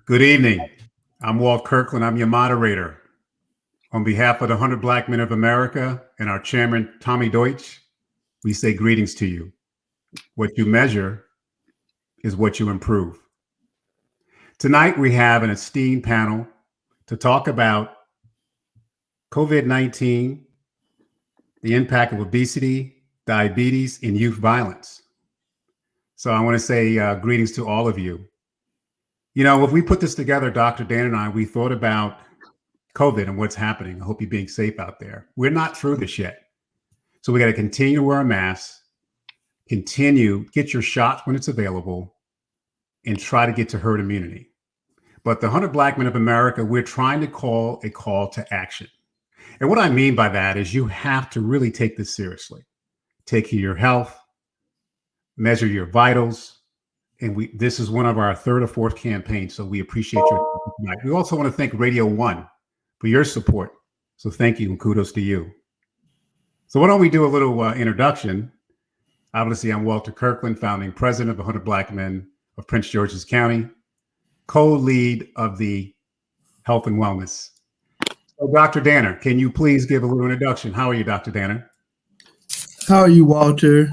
Good evening. I'm Walt Kirkland. I'm your moderator. On behalf of the 100 Black Men of America and our chairman, Tommy Deutsch, we say greetings to you. What you measure is what you improve. Tonight, we have an esteemed panel to talk about COVID-19, the impact of obesity, diabetes, and youth violence. So I want to say greetings to all of you. You know, if we put this together, Dr. Dan and I, we thought about COVID and what's happening. I hope you're being safe out there. We're not through this yet. So we got to continue to wear a mask, get your shots when it's available, and try to get to herd immunity. But the 100 Black Men of America, we're trying to call a call to action. And what I mean by that is you have to really take this seriously. Take care of your health, measure your vitals. And this is one of our third or fourth campaigns. So we appreciate your tonight. We also want to thank Radio 1 for your support. So thank you and kudos to you. So why don't we do a little introduction? Obviously, I'm Walter Kirkland, founding president of 100 Black Men of Prince George's County, co-lead of the Health and Wellness. So Dr. Danner, can you please give a little introduction? How are you, Dr. Danner? How are you, Walter?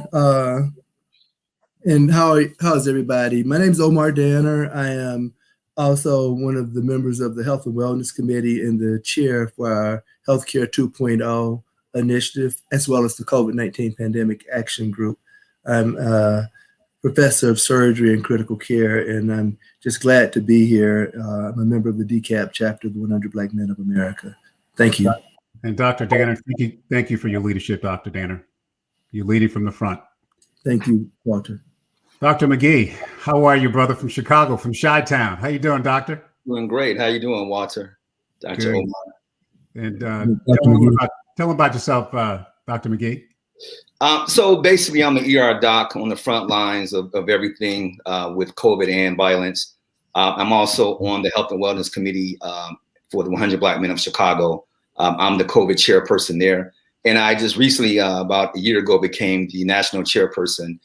And how's everybody? My name is Omar Danner. I am also one of the members of the Health and Wellness Committee and the chair for our Healthcare 2.0 initiative, as well as the COVID-19 Pandemic Action Group. I'm a professor of surgery and critical care, and I'm just glad to be here. I'm a member of the DCAP chapter of the 100 Black Men of America. Thank you. And Dr. Danner, thank you for your leadership, Dr. Danner. You're leading from the front. Thank you, Walter. Dr. McGee, how are you, brother, from Chicago, from Chi-Town? How you doing, doctor? Doing great. How you doing, Walter? Dr. Omar. And tell them about yourself, Dr. McGee. So basically, I'm an ER doc on the front lines of everything with COVID and violence. I'm also on the Health and Wellness Committee for the 100 Black Men of Chicago. I'm the COVID chairperson there. And I just recently, about a year ago, became the national chairperson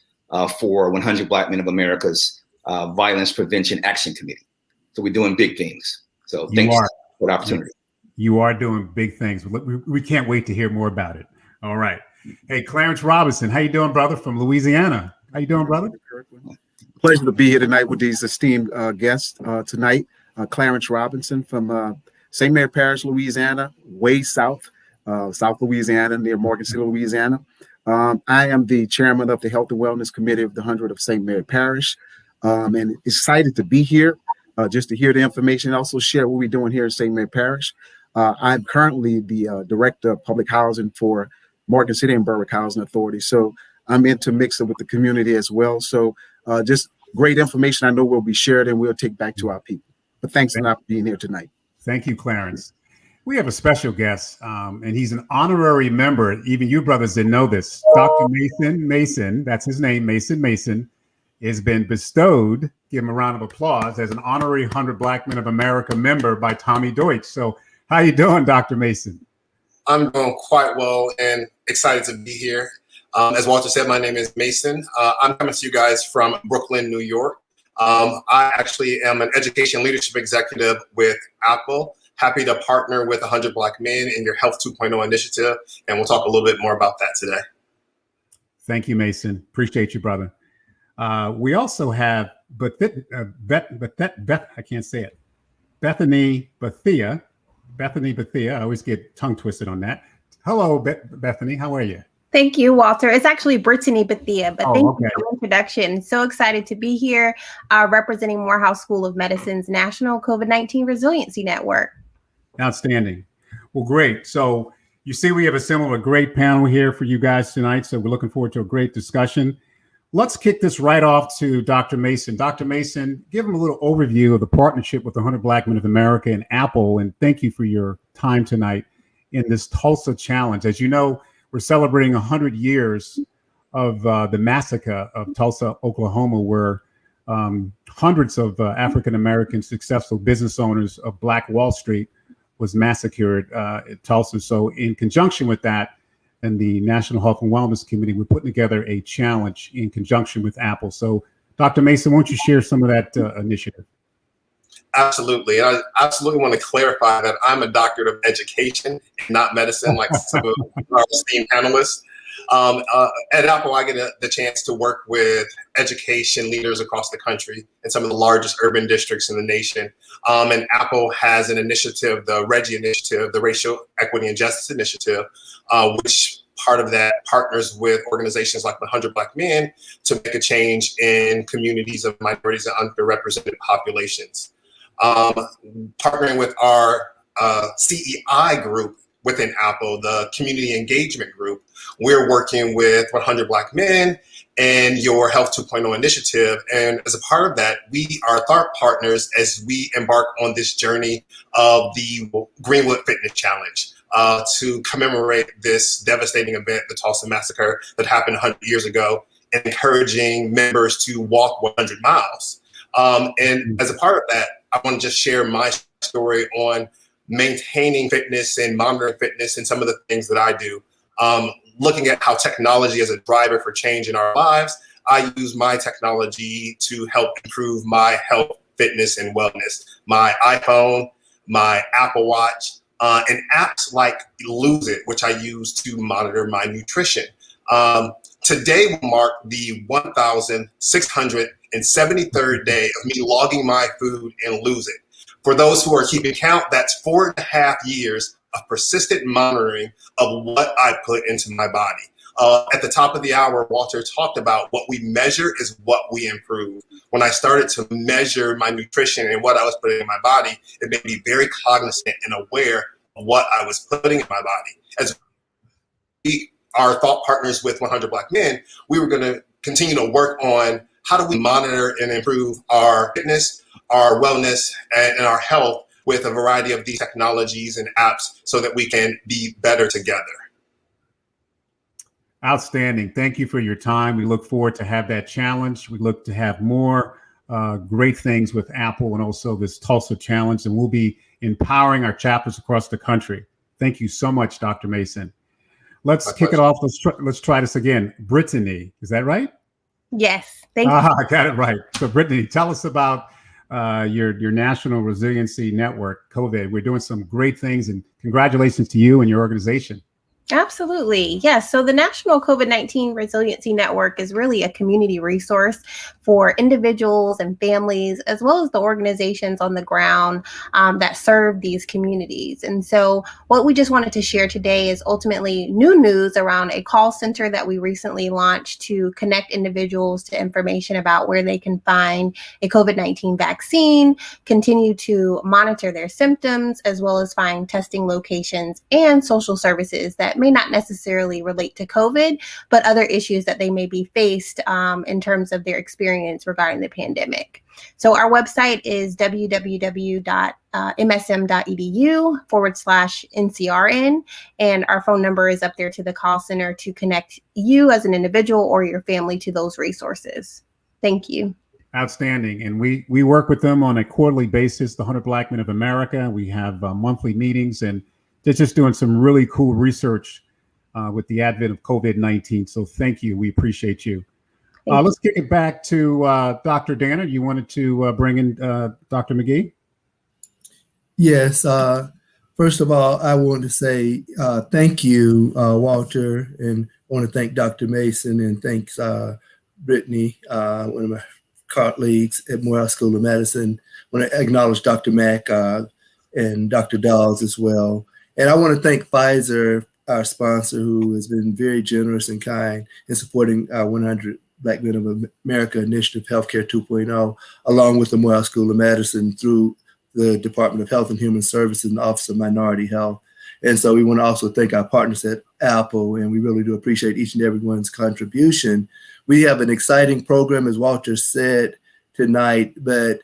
for 100 Black Men of America's Violence Prevention Action Committee. So we're doing big things. So thanks for the opportunity. You are doing big things. We can't wait to hear more about it. All right. Hey, Clarence Robinson, how you doing, brother, from Louisiana? How you doing, brother? Pleasure to be here tonight with these esteemed guests tonight. Clarence Robinson from St. Mary Parish, Louisiana, way south Louisiana, near Morgan City, Louisiana. I am the chairman of the Health and Wellness Committee of the 100 of St. Mary Parish, and excited to be here just to hear the information and also share what we're doing here in St. Mary Parish. I'm currently the director of public housing for Morgan City and Berwick Housing Authority. So I'm intermixing with the community as well. So just great information I know will be shared and we'll take back to our people. But thanks a lot for being here tonight. Thank you, Clarence. We have a special guest, and he's an honorary member. Even you brothers didn't know this. Dr. Mason, that's his name, Mason, has been bestowed, give him a round of applause, as an honorary 100 Black Men of America member by Tommy Deutsch. So how you doing, Dr. Mason? I'm doing quite well and excited to be here. As Walter said, my name is Mason. I'm coming to you guys from Brooklyn, New York. I actually am an education leadership executive with Apple. Happy to partner with 100 Black Men in your Health 2.0 initiative, and we'll talk a little bit more about that today. Thank you, Mason. Appreciate you, brother. We also have I can't say it. Bethany Bethia. I always get tongue twisted on that. Hello, Bethany. How are you? Thank you, Walter. It's actually Brittany Bethia, but thank you for the introduction. So excited to be here representing Morehouse School of Medicine's National COVID-19 Resiliency Network. Outstanding. Well, great. So you see, we have assembled a great panel here for you guys tonight. So we're looking forward to a great discussion. Let's kick this right off to Dr. Mason. Dr. Mason, give him a little overview of the partnership with the 100 Black Men of America and Apple. And thank you for your time tonight in this Tulsa challenge. As you know, we're celebrating 100 years of the massacre of Tulsa, Oklahoma, where hundreds of African-American successful business owners of Black Wall Street was massacred at Tulsa. So in conjunction with that, and the National Health and Wellness Committee, we're putting together a challenge in conjunction with Apple. So Dr. Mason, why don't you share some of that initiative? Absolutely. And I absolutely want to clarify that I'm a doctorate of education and not medicine, like some of our esteemed panelists. At Apple, I get the chance to work with education leaders across the country in some of the largest urban districts in the nation. And Apple has an initiative, the REGI initiative, the Racial Equity and Justice Initiative, which part of that partners with organizations like 100 Black Men to make a change in communities of minorities and underrepresented populations. Partnering with our CEI group within Apple, the Community Engagement Group, we're working with 100 Black Men and your Health 2.0 initiative. And as a part of that, we are thought partners as we embark on this journey of the Greenwood Fitness Challenge to commemorate this devastating event, the Tulsa Massacre that happened 100 years ago, encouraging members to walk 100 miles. And as a part of that, I want to just share my story on maintaining fitness and monitoring fitness and some of the things that I do. Looking at how technology is a driver for change in our lives, I use my technology to help improve my health, fitness, and wellness. My iPhone, my Apple Watch, and apps like Lose It, which I use to monitor my nutrition. Today will mark the 1,673rd day of me logging my food and Lose It. For those who are keeping count, that's 4.5 years of persistent monitoring of what I put into my body. At the top of the hour, Walter talked about what we measure is what we improve. When I started to measure my nutrition and what I was putting in my body, it made me very cognizant and aware of what I was putting in my body. As we are thought partners with 100 Black Men, we were going to continue to work on how do we monitor and improve our fitness, our wellness, and our health with a variety of these technologies and apps so that we can be better together. Outstanding. Thank you for your time. We look forward to have that challenge. We look to have more great things with Apple and also this Tulsa challenge, and we'll be empowering our chapters across the country. Thank you so much, Dr. Mason. Let's kick it off. Let's try this again. Brittany, is that right? Yes. Thank you. I got it right. So Brittany, tell us about your National Resiliency Network, COVID. We're doing some great things, and congratulations to you and your organization. Absolutely. Yes. So the National COVID-19 Resiliency Network is really a community resource for individuals and families, as well as the organizations on the ground that serve these communities. And so what we just wanted to share today is ultimately new news around a call center that we recently launched to connect individuals to information about where they can find a COVID-19 vaccine, continue to monitor their symptoms, as well as find testing locations and social services that may not necessarily relate to COVID, but other issues that they may be faced in terms of their experience regarding the pandemic. So our website is www.msm.edu/NCRN, and our phone number is up there to the call center to connect you as an individual or your family to those resources. Thank you. Outstanding. And we work with them on a quarterly basis, the 100 Black Men of America. We have monthly meetings, and they're just doing some really cool research with the advent of COVID-19. So thank you. We appreciate you. Let's kick it back to Dr. Danner. You wanted to bring in Dr. McGee? Yes. First of all, I want to say thank you, Walter, and I want to thank Dr. Mason, and thanks Brittany, one of my colleagues at Morehouse School of Medicine. I want to acknowledge Dr. Mack and Dr. Dawes as well. And I want to thank Pfizer, our sponsor, who has been very generous and kind in supporting our 100 Black Men of America initiative, Healthcare 2.0, along with the Morehouse School of Medicine through the Department of Health and Human Services and the Office of Minority Health. And so we want to also thank our partners at Apple, and we really do appreciate each and everyone's contribution. We have an exciting program, as Walter said tonight, but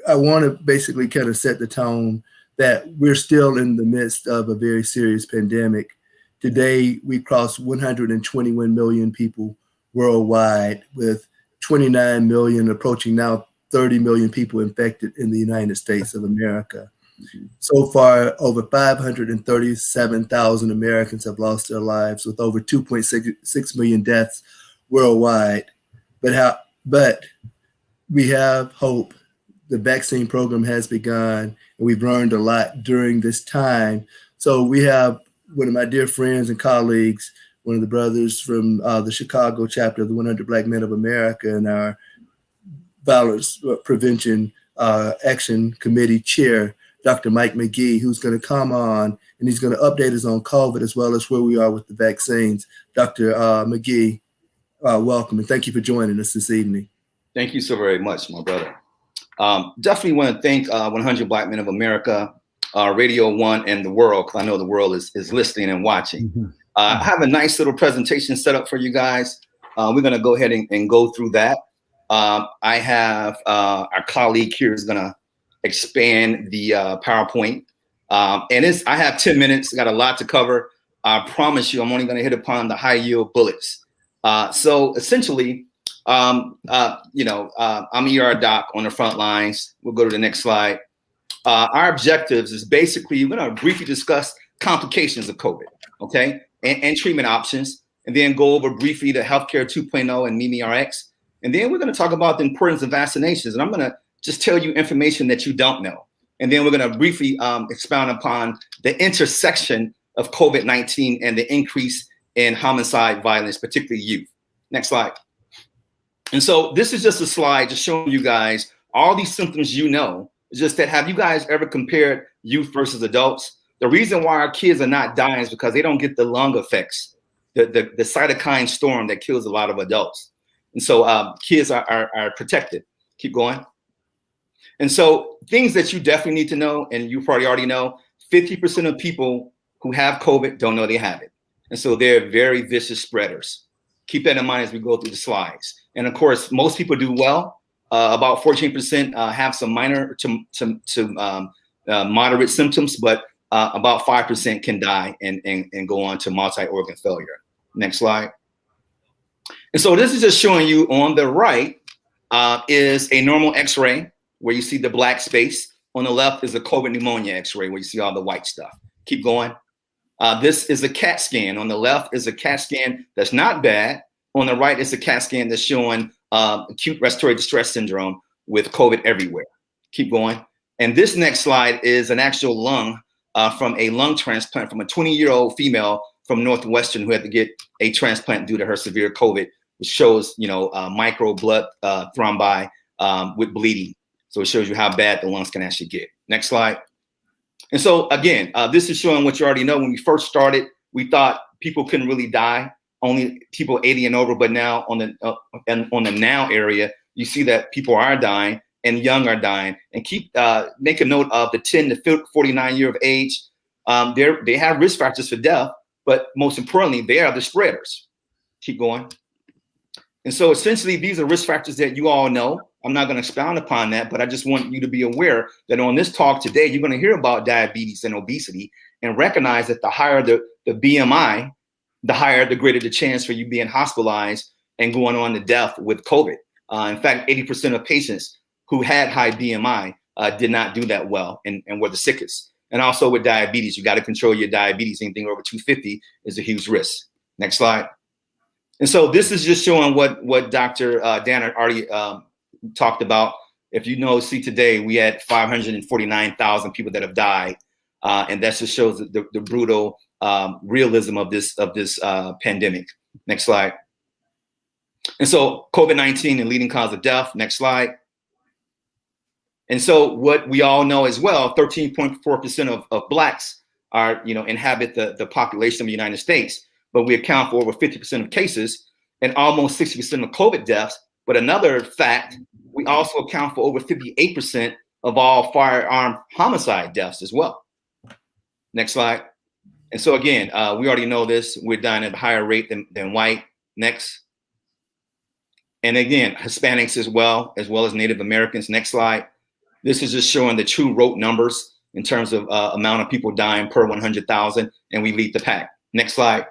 I want to basically kind of set the tone that we're still in the midst of a very serious pandemic. Today, we crossed 121 million people worldwide, with 29 million, approaching now 30 million people infected in the United States of America. So far, over 537,000 Americans have lost their lives, with over 2.6 million deaths worldwide. But we have hope the vaccine program has begun, and we've learned a lot during this time. So we have one of my dear friends and colleagues, one of the brothers from the Chicago chapter of the 100 Black Men of America, and our Violence Prevention Action Committee Chair, Dr. Mike McGee, who's going to come on and he's going to update us on COVID as well as where we are with the vaccines. Dr. McGee, welcome, and thank you for joining us this evening. Thank you so very much, my brother. Definitely want to thank 100 Black Men of America, Radio 1, and the world, because I know the world is listening and watching. Mm-hmm. I have a nice little presentation set up for you guys. We're going to go ahead and go through that. I have our colleague here is going to expand the PowerPoint. And I have 10 minutes, got a lot to cover. I promise you, I'm only going to hit upon the high yield bullets. So essentially, I'm ER doc on the front lines. We'll go to the next slide. Our objectives is basically, we're going to briefly discuss complications of COVID, okay, and treatment options, and then go over briefly the Healthcare 2.0 and MemeRx. And then we're going to talk about the importance of vaccinations. And I'm going to just tell you information that you don't know. And then we're going to briefly expound upon the intersection of COVID-19 and the increase in homicide violence, particularly youth. Next slide. And so this is just a slide just showing you guys all these symptoms you know. It's just that, have you guys ever compared youth versus adults? The reason why our kids are not dying is because they don't get the lung effects, the cytokine storm that kills a lot of adults. And so kids are protected. Keep going. And so things that you definitely need to know, and you probably already know, 50% of people who have COVID don't know they have it. And so they're very vicious spreaders. Keep that in mind as we go through the slides. And of course, most people do well. About 14% have some minor to moderate symptoms, but about 5% can die and go on to multi-organ failure. Next slide. And so this is just showing you on the right is a normal X-ray where you see the black space. On the left is a COVID pneumonia X-ray where you see all the white stuff. Keep going. This is a CAT scan. On the left is a CAT scan that's not bad. On the right is a CAT scan that's showing acute respiratory distress syndrome with COVID everywhere. Keep going. And this next slide is an actual lung from a lung transplant from a 20-year-old female from Northwestern who had to get a transplant due to her severe COVID, which shows, micro blood thrombi with bleeding. So it shows you how bad the lungs can actually get. Next slide. And so again, this is showing what you already know. When we first started, we thought people couldn't really die, only people 80 and over. But now on the now area, you see that people are dying and young are dying. And make a note of the 10 to 49 year of age. They have risk factors for death, but most importantly, they are the spreaders. Keep going. And so essentially, these are risk factors that you all know. I'm not going to expound upon that, but I just want you to be aware that on this talk today, you're going to hear about diabetes and obesity and recognize that the higher the BMI, the greater the chance for you being hospitalized and going on to death with COVID. In fact, 80% of patients who had high BMI did not do that well and were the sickest. And also with diabetes, you got to control your diabetes. Anything over 250 is a huge risk. Next slide. And so this is just showing what Dr. Danner already talked about. If you see today, we had 549,000 people that have died. And that just shows the brutal realism of this pandemic. Next slide. And so COVID-19 and leading cause of death. Next slide. And so what we all know as well, 13.4% of Blacks are, inhabit the population of the United States, but we account for over 50% of cases and almost 60% of COVID deaths. But another fact, we also account for over 58% of all firearm homicide deaths as well. Next slide. And so again, we already know this. We're dying at a higher rate than white. Next. And again, Hispanics as well as Native Americans. Next slide. This is just showing the true rote numbers in terms of amount of people dying per 100,000, and we lead the pack. Next slide.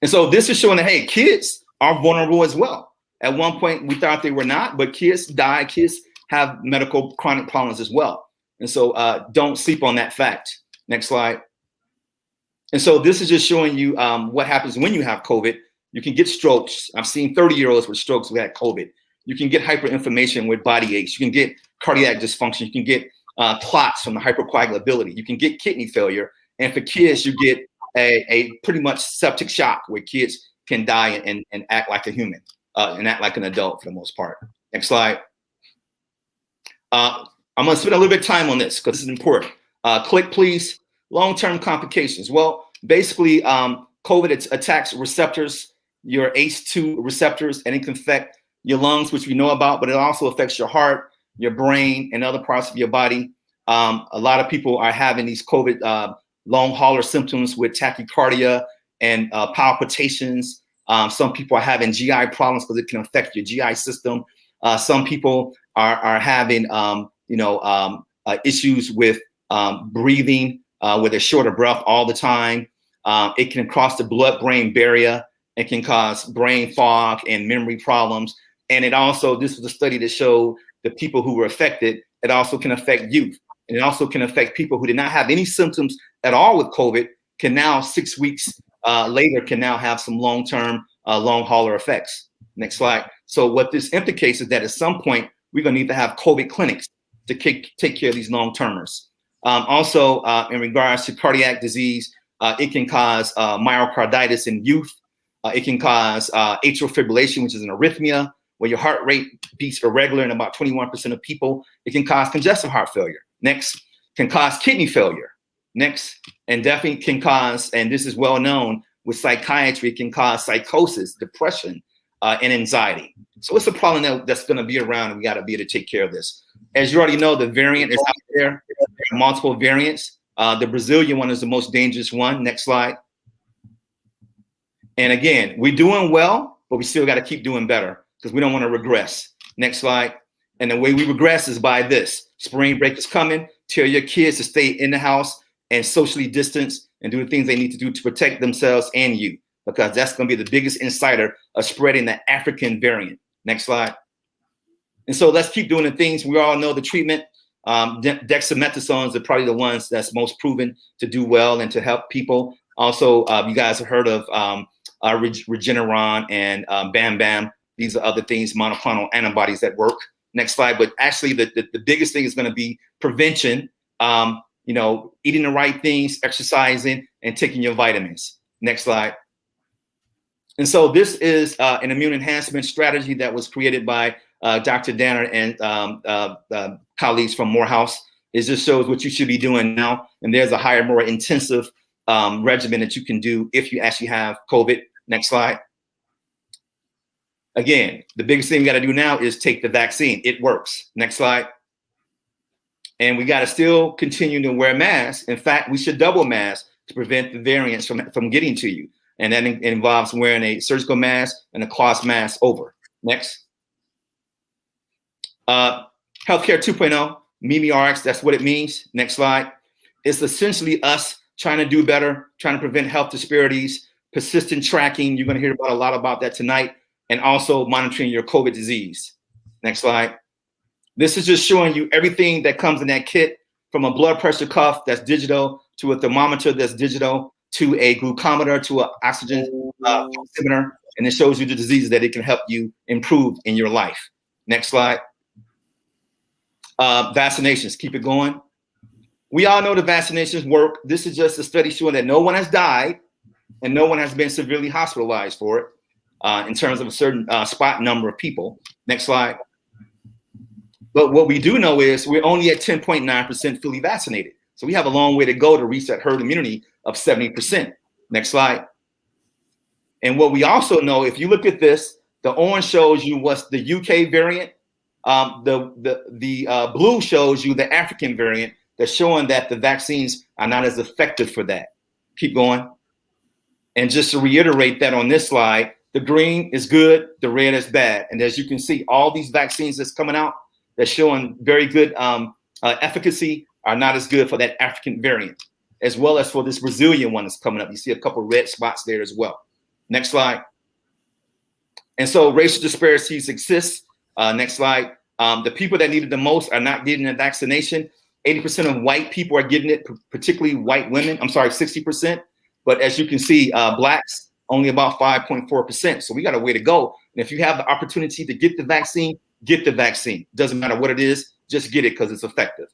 And so this is showing that, hey, kids are vulnerable as well. At one point, we thought they were not, but kids die. Kids have medical chronic problems as well. And so don't sleep on that fact. Next slide. And so this is just showing you what happens when you have COVID. You can get strokes. I've seen 30-year-olds with strokes who had COVID. you can get hyperinflammation with body aches. You can get cardiac dysfunction. You can get clots from the hypercoagulability. You can get kidney failure. And for kids, you get a pretty much septic shock where kids can die and act like a human and act like an adult for the most part. Next slide. I'm going to spend a little bit of time on this because this is important. Click, please. Long-term complications. Well, basically, COVID attacks receptors, your ACE2 receptors, and it can affect your lungs, which we know about, but it also affects your heart, your brain, and other parts of your body. A lot of people are having these COVID long hauler symptoms with tachycardia and palpitations. Some people are having GI problems because it can affect your GI system. Some people are having issues with breathing, where they're short of breath all the time. It can cross the blood-brain barrier. It can cause brain fog and memory problems. And it also, this was a study that showed the people who were affected, it also can affect youth. And it also can affect people who did not have any symptoms at all with COVID, can now 6 weeks later, can now have some long-term, long hauler effects. Next slide. So what this implicates is that at some point, we're gonna need to have COVID clinics to take care of these long-termers. Also, in regards to cardiac disease, it can cause myocarditis in youth. It can cause atrial fibrillation, which is an arrhythmia, where your heart rate beats irregular in about 21% of people. It can cause congestive heart failure. Next, can cause kidney failure. Next, and definitely can cause, and this is well known with psychiatry, it can cause psychosis, depression, and anxiety. So it's a problem that's going to be around, and we got to be able to take care of this. As you already know, the variant is out there. There are multiple variants. The Brazilian one is the most dangerous one. Next slide. And again, we're doing well, but we still got to keep doing better because we don't want to regress. Next slide. And the way we regress is by this. Spring break is coming. Tell your kids to stay in the house and socially distance and do the things they need to do to protect themselves and you, because that's going to be the biggest inciter of spreading the African variant. Next slide. And so let's keep doing the things. We all know the treatment. Dexamethasones are probably the ones that's most proven to do well and to help people. Also, you guys have heard of Regeneron and Bam Bam. These are other things, monoclonal antibodies that work. Next slide. But actually, the biggest thing is going to be prevention. Eating the right things, exercising, and taking your vitamins. Next slide. And so this is an immune enhancement strategy that was created by Dr. Danner and colleagues from Morehouse. It just shows what you should be doing now. And there's a higher, more intensive regimen that you can do if you actually have COVID. Next slide. Again, the biggest thing we got to do now is take the vaccine. It works. Next slide. And we got to still continue to wear masks. In fact, we should double mask to prevent the variants from getting to you. And that involves wearing a surgical mask and a cloth mask over. Next. Healthcare 2.0, MemeRx, that's what it means. Next slide. It's essentially us trying to do better, trying to prevent health disparities, persistent tracking. You're going to hear a lot about that tonight, and also monitoring your COVID disease. Next slide. This is just showing you everything that comes in that kit, from a blood pressure cuff that's digital, to a thermometer that's digital, to a glucometer, to an oxygen oximeter, and it shows you the diseases that it can help you improve in your life. Next slide. Vaccinations, keep it going. We all know the vaccinations work. This is just a study showing that no one has died and no one has been severely hospitalized for it in terms of a certain spot number of people. Next slide. But what we do know is we're only at 10.9% fully vaccinated. So we have a long way to go to reach that herd immunity of 70%. Next slide. And what we also know, if you look at this, the orange shows you what's the UK variant. The blue shows you the African variant. That's showing that the vaccines are not as effective for that. Keep going. And just to reiterate that on this slide, the green is good, the red is bad. And as you can see, all these vaccines that's coming out that's showing very good efficacy are not as good for that African variant, as well as for this Brazilian one that's coming up. You see a couple red spots there as well. Next slide. And so racial disparities exist. Next slide. The people that need it the most are not getting the vaccination. 80% of white people are getting it, particularly white women. I'm sorry, 60%. But as you can see, blacks, only about 5.4%. So we got a way to go And if you have the opportunity to get the vaccine, get the vaccine. Doesn't matter what it is, just get it because it's effective.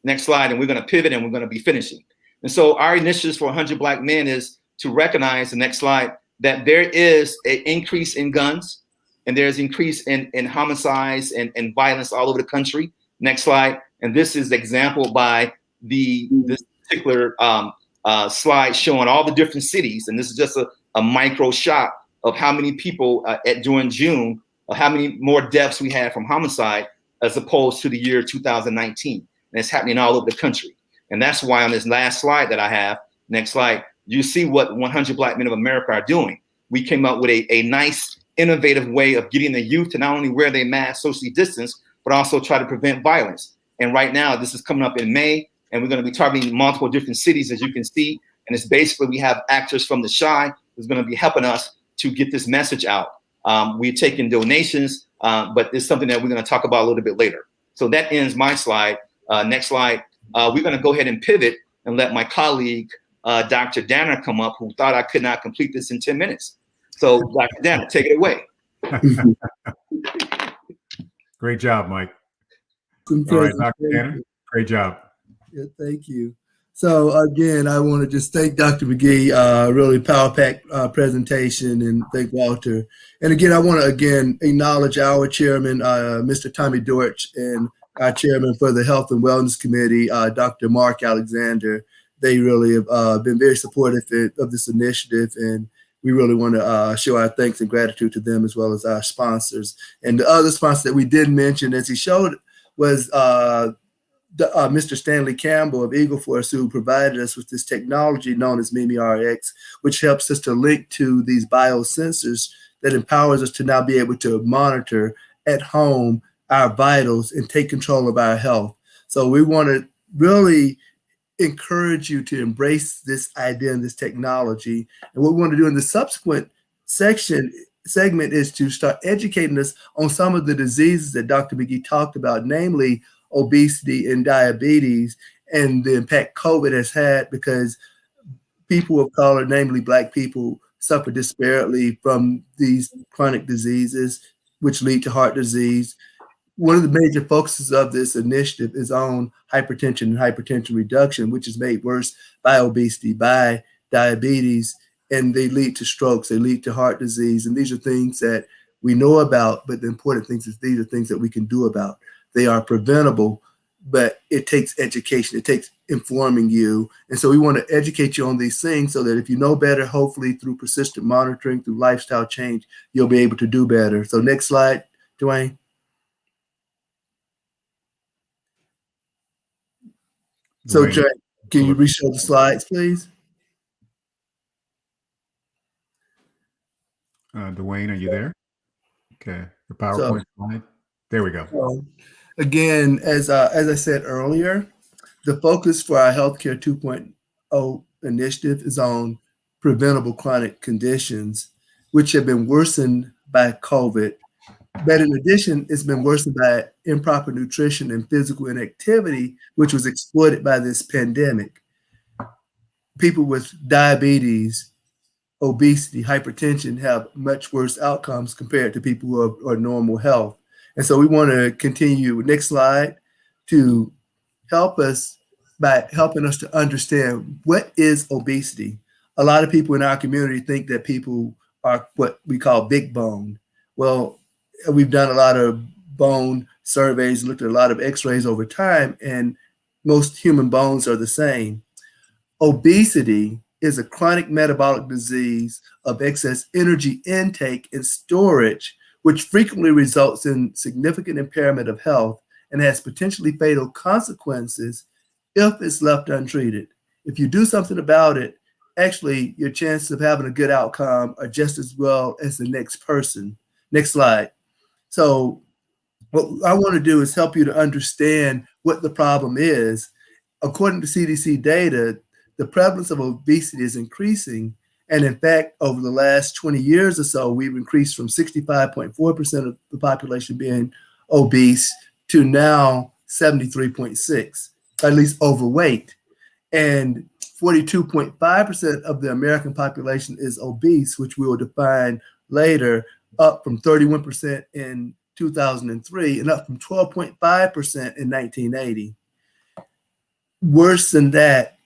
Next slide, and we're going to pivot and we're going to be finishing. And so our initiatives for 100 Black men is to recognize, the next slide, that there is an increase in guns and there's increase in homicides and violence all over the country. Next slide. And this is the example by this particular slide showing all the different cities. And this is just a micro shot of how many people during June, how many more deaths we had from homicide as opposed to the year 2019. And it's happening all over the country. And that's why on this last slide that I have, next slide, you see what 100 Black Men of America are doing. We came up with a nice, innovative way of getting the youth to not only wear their mask, socially distance, but also try to prevent violence. And right now, this is coming up in May, and we're going to be targeting multiple different cities, as you can see. And it's basically, we have actors from the Chi who's going to be helping us to get this message out. We're taking donations, but it's something that we're going to talk about a little bit later. So that ends my slide. Next slide. We're going to go ahead and pivot and let my colleague, Dr. Danner, come up, who thought I could not complete this in 10 minutes. So Dr. Danner, take it away. Great job, Mike. All right, Dr. Danner, great job. Yeah, thank you. So again, I want to just thank Dr. McGee, really power-packed presentation, and thank Walter. And again, I want to acknowledge our chairman, Mr. Tommy Dortch, and our chairman for the Health and Wellness Committee, Dr. Mark Alexander. They really have been very supportive of this initiative, and we really want to show our thanks and gratitude to them, as well as our sponsors. And the other sponsor that we did mention, as he showed, was Mr. Stanley Campbell of Eagle Force, who provided us with this technology known as MimiRx, which helps us to link to these biosensors that empowers us to now be able to monitor at home our vitals and take control of our health. So we want to really encourage you to embrace this idea and this technology. And what we want to do in the subsequent segment is to start educating us on some of the diseases that Dr. McGee talked about, namely obesity and diabetes, and the impact COVID has had, because people of color, namely Black people, suffer disparately from these chronic diseases, which lead to heart disease. One of the major focuses of this initiative is on hypertension and hypertension reduction, which is made worse by obesity, by diabetes, and they lead to strokes, they lead to heart disease. And these are things that we know about, but the important thing is these are things that we can do about. They are preventable, but it takes education. It takes informing you. And so we want to educate you on these things so that if you know better, hopefully through persistent monitoring, through lifestyle change, you'll be able to do better. So next slide, Dwayne. So, Jay, can you re-show the slides, please? Dwayne, are you there? Okay, the PowerPoint slide. There we go. So, again, as I said earlier, the focus for our Healthcare 2.0 initiative is on preventable chronic conditions, which have been worsened by COVID. But in addition, it's been worsened by improper nutrition and physical inactivity, which was exploited by this pandemic. People with diabetes, obesity, hypertension have much worse outcomes compared to people who are normal health. And so we want to continue, next slide, to help us by helping us to understand what is obesity. A lot of people in our community think that people are what we call big bone. Well, we've done a lot of bone surveys, looked at a lot of x-rays over time, and most human bones are the same. Obesity is a chronic metabolic disease of excess energy intake and storage, which frequently results in significant impairment of health and has potentially fatal consequences if it's left untreated. If you do something about it, actually your chances of having a good outcome are just as well as the next person. Next slide. So what I want to do is help you to understand what the problem is. According to CDC data, the prevalence of obesity is increasing. And in fact, over the last 20 years or so, we've increased from 65.4% of the population being obese to now 73.6%, at least overweight. And 42.5% of the American population is obese, which we will define later. up from 31% in 2003 and up from 12.5% in 1980. Worse than that,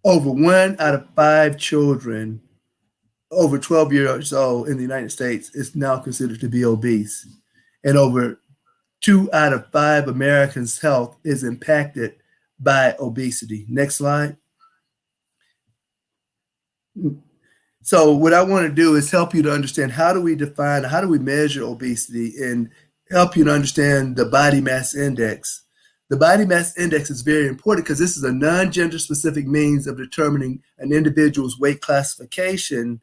over 1 out of 5 children over 12 years old in the United States is now considered to be obese. And over 2 out of 5 Americans' health is impacted by obesity. Next slide. So what I want to do is help you to understand how do we define, how do we measure obesity, and help you to understand the body mass index. The body mass index is very important because this is a non-gender specific means of determining an individual's weight classification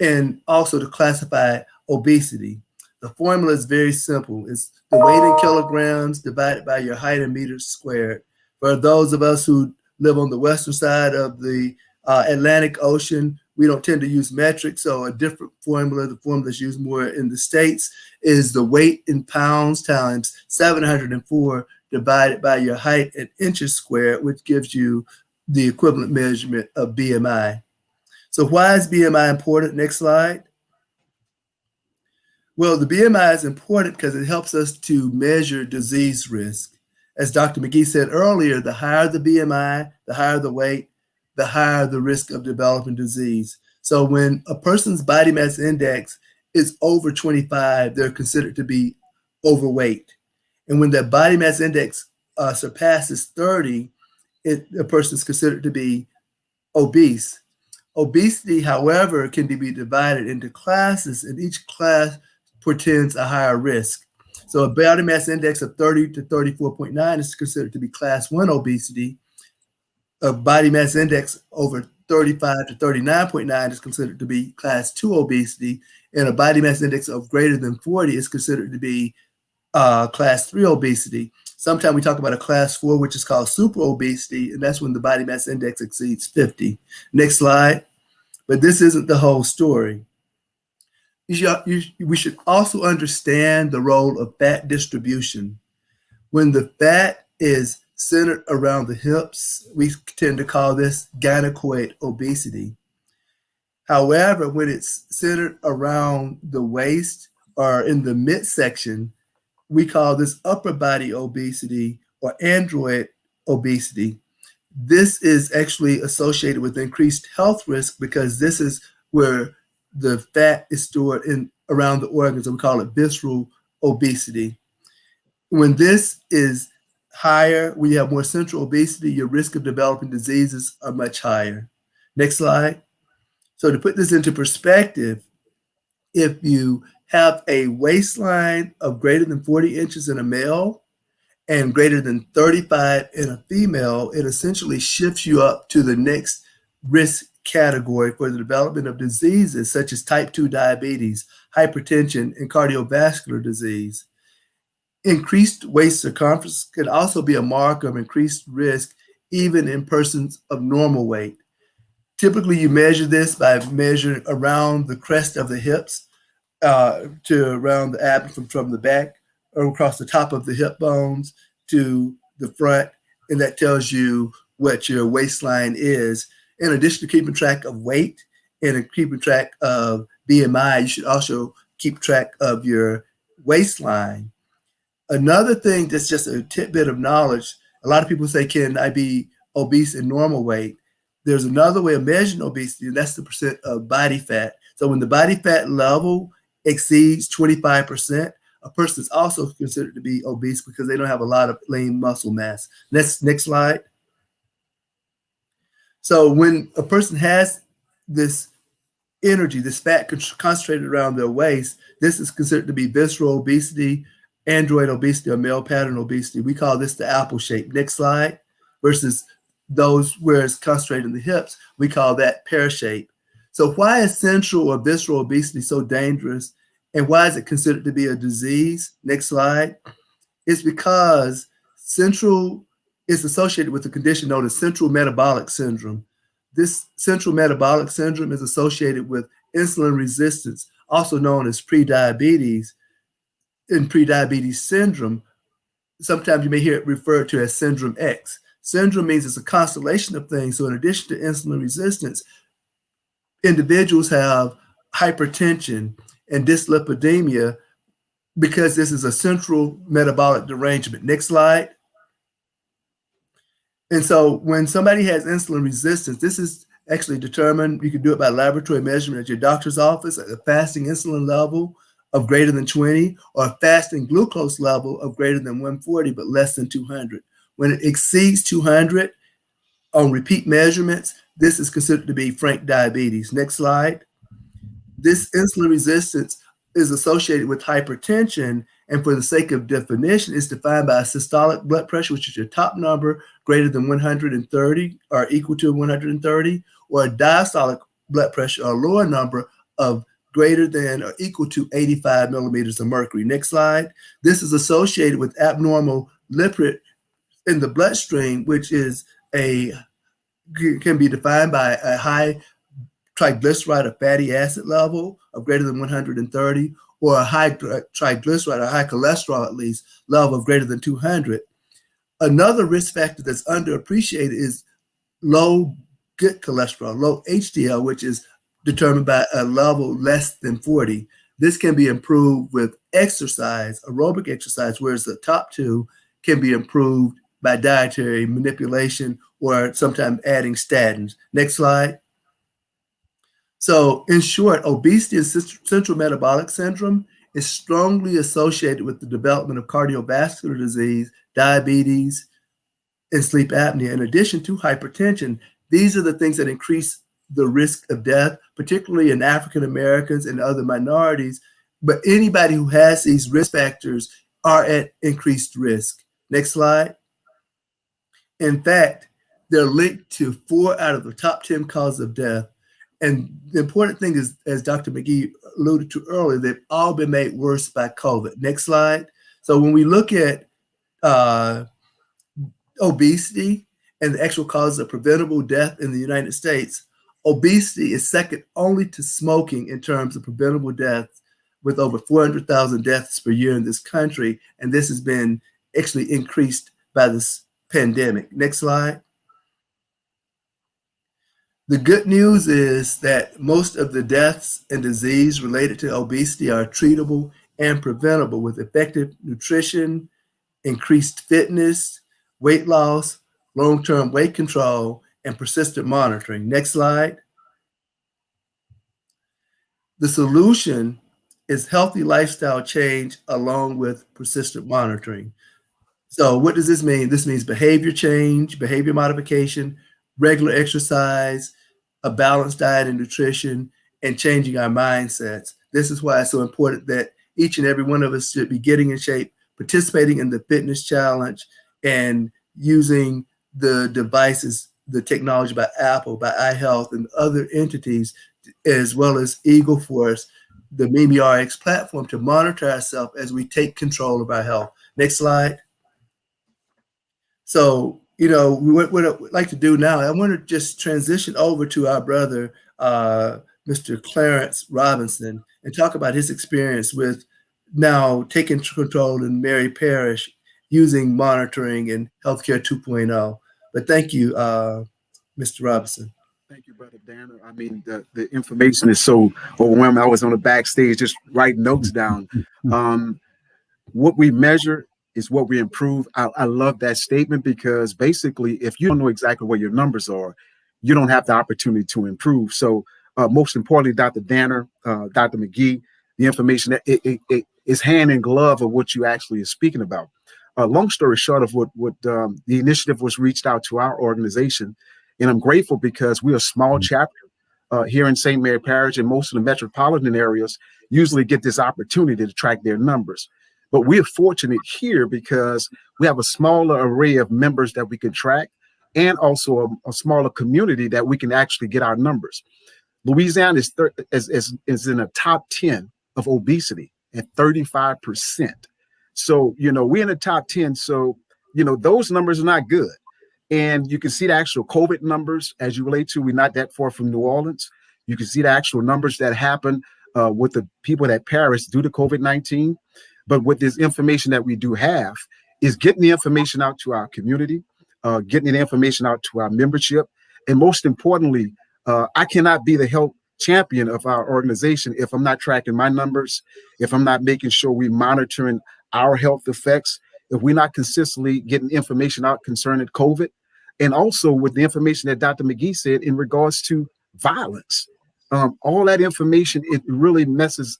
and also to classify obesity. The formula is very simple. It's the weight in kilograms divided by your height in meters squared. For those of us who live on the western side of the Atlantic Ocean, we don't tend to use metric, so a different formula, the formula that's used more in the States, is the weight in pounds times 704 divided by your height in inches squared, which gives you the equivalent measurement of BMI. So why is BMI important? Next slide. Well, the BMI is important because it helps us to measure disease risk. As Dr. McGee said earlier, the higher the BMI, the higher the weight, the higher the risk of developing disease. So when a person's body mass index is over 25, they're considered to be overweight. And when that body mass index surpasses 30, a person is considered to be obese. Obesity, however, can be divided into classes, and each class portends a higher risk. So a body mass index of 30 to 34.9 is considered to be class 1 obesity. A body mass index over 35 to 39.9 is considered to be class 2 obesity, and a body mass index of greater than 40 is considered to be class 3 obesity. Sometimes we talk about a class 4, which is called super obesity, and that's when the body mass index exceeds 50. Next slide. But this isn't the whole story. We should also understand the role of fat distribution. When the fat is centered around the hips, we tend to call this gynecoid obesity. However, when it's centered around the waist or in the midsection, we call this upper body obesity or android obesity. This is actually associated with increased health risk because this is where the fat is stored in around the organs, and we call it visceral obesity. When this is higher, when you have more central obesity, your risk of developing diseases are much higher. Next slide. So to put this into perspective, if you have a waistline of greater than 40 inches in a male and greater than 35 in a female, it essentially shifts you up to the next risk category for the development of diseases such as type 2 diabetes, hypertension, and cardiovascular disease. Increased waist circumference can also be a marker of increased risk even in persons of normal weight. Typically, you measure this by measuring around the crest of the hips to around the abdomen from the back or across the top of the hip bones to the front, and that tells you what your waistline is. In addition to keeping track of weight and keeping track of BMI, you should also keep track of your waistline. Another thing that's just a tidbit of knowledge, a lot of people say, can I be obese in normal weight? There's another way of measuring obesity, and that's the percent of body fat. So when the body fat level exceeds 25%, a person is also considered to be obese because they don't have a lot of lean muscle mass. Next slide. So when a person has this energy, this fat concentrated around their waist, this is considered to be visceral obesity, android obesity, or male pattern obesity. We call this the apple shape. Next slide. Versus those where it's concentrated in the hips, we call that pear shape. So why is central or visceral obesity so dangerous? And why is it considered to be a disease? Next slide. It's because central is associated with a condition known as central metabolic syndrome. This central metabolic syndrome is associated with insulin resistance, also known as prediabetes. In prediabetes syndrome, sometimes you may hear it referred to as syndrome X. Syndrome means it's a constellation of things. So in addition to insulin resistance, individuals have hypertension and dyslipidemia, because this is a central metabolic derangement. Next slide. And so when somebody has insulin resistance, this is actually determined. You can do it by laboratory measurement at your doctor's office, a fasting insulin level of greater than 20, or a fasting glucose level of greater than 140, but less than 200. When it exceeds 200 on repeat measurements, this is considered to be frank diabetes. Next slide. This insulin resistance is associated with hypertension, and for the sake of definition, is defined by a systolic blood pressure, which is your top number, greater than 130 or equal to 130, or a diastolic blood pressure, or a lower number of greater than or equal to 85 millimeters of mercury. Next slide. This is associated with abnormal lipid in the bloodstream, which is can be defined by a high triglyceride or fatty acid level of greater than 130, or a high triglyceride or high cholesterol at least level of greater than 200. Another risk factor that's underappreciated is low good cholesterol, low HDL, which is determined by a level less than 40. This can be improved with exercise, aerobic exercise, whereas the top two can be improved by dietary manipulation or sometimes adding statins. Next slide. So in short, obesity and central metabolic syndrome is strongly associated with the development of cardiovascular disease, diabetes, and sleep apnea. In addition to hypertension, these are the things that increase the risk of death, particularly in African Americans and other minorities. But anybody who has these risk factors are at increased risk. Next slide. In fact, they're linked to 4 out of the top 10 causes of death. And the important thing is, as Dr. McGee alluded to earlier, they've all been made worse by COVID. Next slide. So when we look at obesity and the actual causes of preventable death in the United States, obesity is second only to smoking in terms of preventable deaths, with over 400,000 deaths per year in this country. And this has been actually increased by this pandemic. Next slide. The good news is that most of the deaths and disease related to obesity are treatable and preventable with effective nutrition, increased fitness, weight loss, long-term weight control, and persistent monitoring. Next slide. The solution is healthy lifestyle change along with persistent monitoring. So what does this mean? This means behavior change, behavior modification, regular exercise, a balanced diet and nutrition, and changing our mindsets. This is why it's so important that each and every one of us should be getting in shape, participating in the fitness challenge, and using the devices, the technology by Apple, by iHealth, and other entities, as well as Eagle Force, the MimiRx platform, to monitor ourselves as we take control of our health. Next slide. So, what I'd like to do now, I want to just transition over to our brother, Mr. Clarence Robinson, and talk about his experience with now taking control in Mary Parish using monitoring and healthcare 2.0. But thank you, Mr. Robinson. Thank you, Brother Danner. I mean, the information is so overwhelming. I was on the backstage just writing notes down. What we measure is what we improve. I love that statement, because basically, if you don't know exactly what your numbers are, you don't have the opportunity to improve. So most importantly, Dr. Danner, Dr. McGee, the information that it is hand in glove of what you actually are speaking about. Long story short of what the initiative was reached out to our organization, and I'm grateful because we're a small chapter here in St. Mary Parish, and most of the metropolitan areas usually get this opportunity to track their numbers. But we're fortunate here because we have a smaller array of members that we can track, and also a smaller community that we can actually get our numbers. Louisiana is in the top 10 of obesity at 35%. So, we're in the top 10. So, those numbers are not good. And you can see the actual COVID numbers as you relate to, we're not that far from New Orleans. You can see the actual numbers that happen with the people that perish due to COVID-19. But with this information that we do have is getting the information out to our community, getting the information out to our membership. And most importantly, I cannot be the health champion of our organization if I'm not tracking my numbers, if I'm not making sure we're monitoring our health effects, if we're not consistently getting information out concerning COVID, and also with the information that Dr. McGee said in regards to violence. All that information, it really messes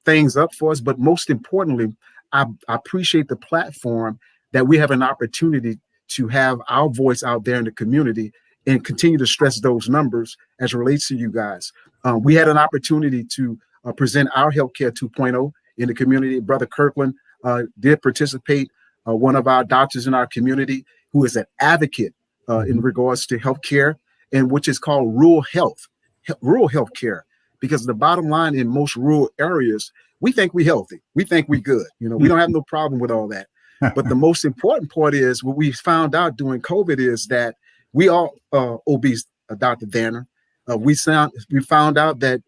things up for us. But most importantly, I appreciate the platform that we have an opportunity to have our voice out there in the community and continue to stress those numbers as it relates to you guys. We had an opportunity to present our Healthcare 2.0 in the community. Brother Kirkland did participate, one of our doctors in our community who is an advocate in regards to healthcare, and which is called rural healthcare. Because the bottom line, in most rural areas, we think we're healthy. We think we're good. We don't have no problem with all that. But the most important part is what we found out during COVID is that we are obese, Dr. Danner. We found out that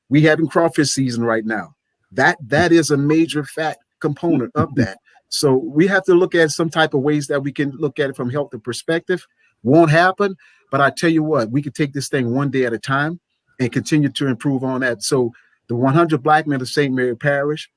we having crawfish season right now. That is a major fat component of that. So we have to look at some type of ways that we can look at it from health perspective. Won't happen, but I tell you what, we can take this thing one day at a time and continue to improve on that. So the 100 Black men of St. Mary Parish,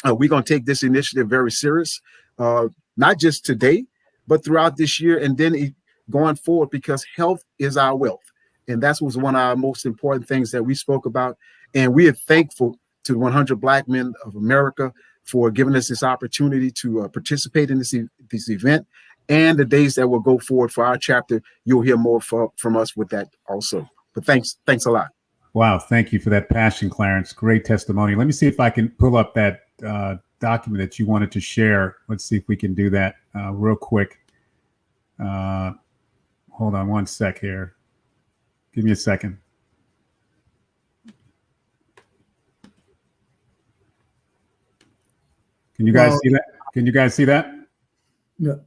we're going to take this initiative very serious, not just today, but throughout this year and then going forward, because health is our wealth. And that was one of our most important things that we spoke about. And we are thankful to the 100 Black men of America for giving us this opportunity to participate in this event. And the days that will go forward for our chapter, you'll hear more from us with that also. But thanks a lot. Wow, thank you for that passion, Clarence. Great testimony. Let me see if I can pull up that document that you wanted to share. Let's see if we can do that real quick. Hold on one sec here. Give me a second. Can you guys see that? Can you guys see that? No.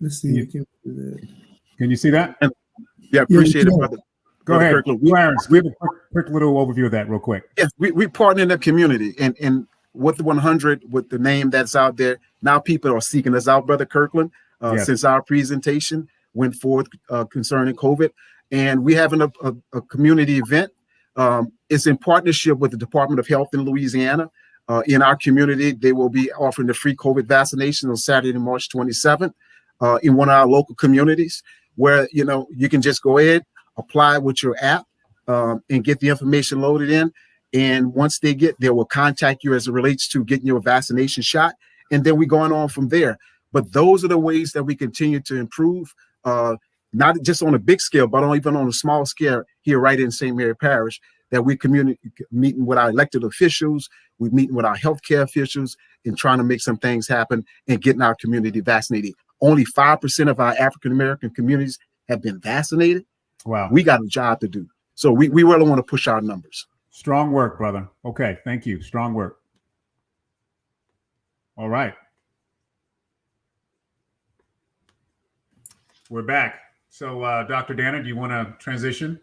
Let's see. Can you see that? Yeah, appreciate it, brother. Go ahead, Clarence. We have a quick little overview of that real quick. Yes, we partner in the community, and with the 100, with the name that's out there, now people are seeking us out, Brother Kirkland, since our presentation went forth concerning COVID. And we having a community event. It's in partnership with the Department of Health in Louisiana. In our community, they will be offering the free COVID vaccination on Saturday, March 27th, in one of our local communities, where you can just go ahead, apply with your app, and get the information loaded in. And once they will contact you as it relates to getting your vaccination shot, and then we're going on from there. But those are the ways that we continue to improve, not just on a big scale, but even on a small scale here right in St. Mary Parish, that we meeting with our elected officials, we're meeting with our healthcare officials and trying to make some things happen and getting our community vaccinated. Only 5% of our African-American communities have been vaccinated. Wow. We got a job to do. So we really want to push our numbers. Strong work, brother. Okay, thank you. Strong work. All right. We're back. So, Dr. Danner, do you want to transition?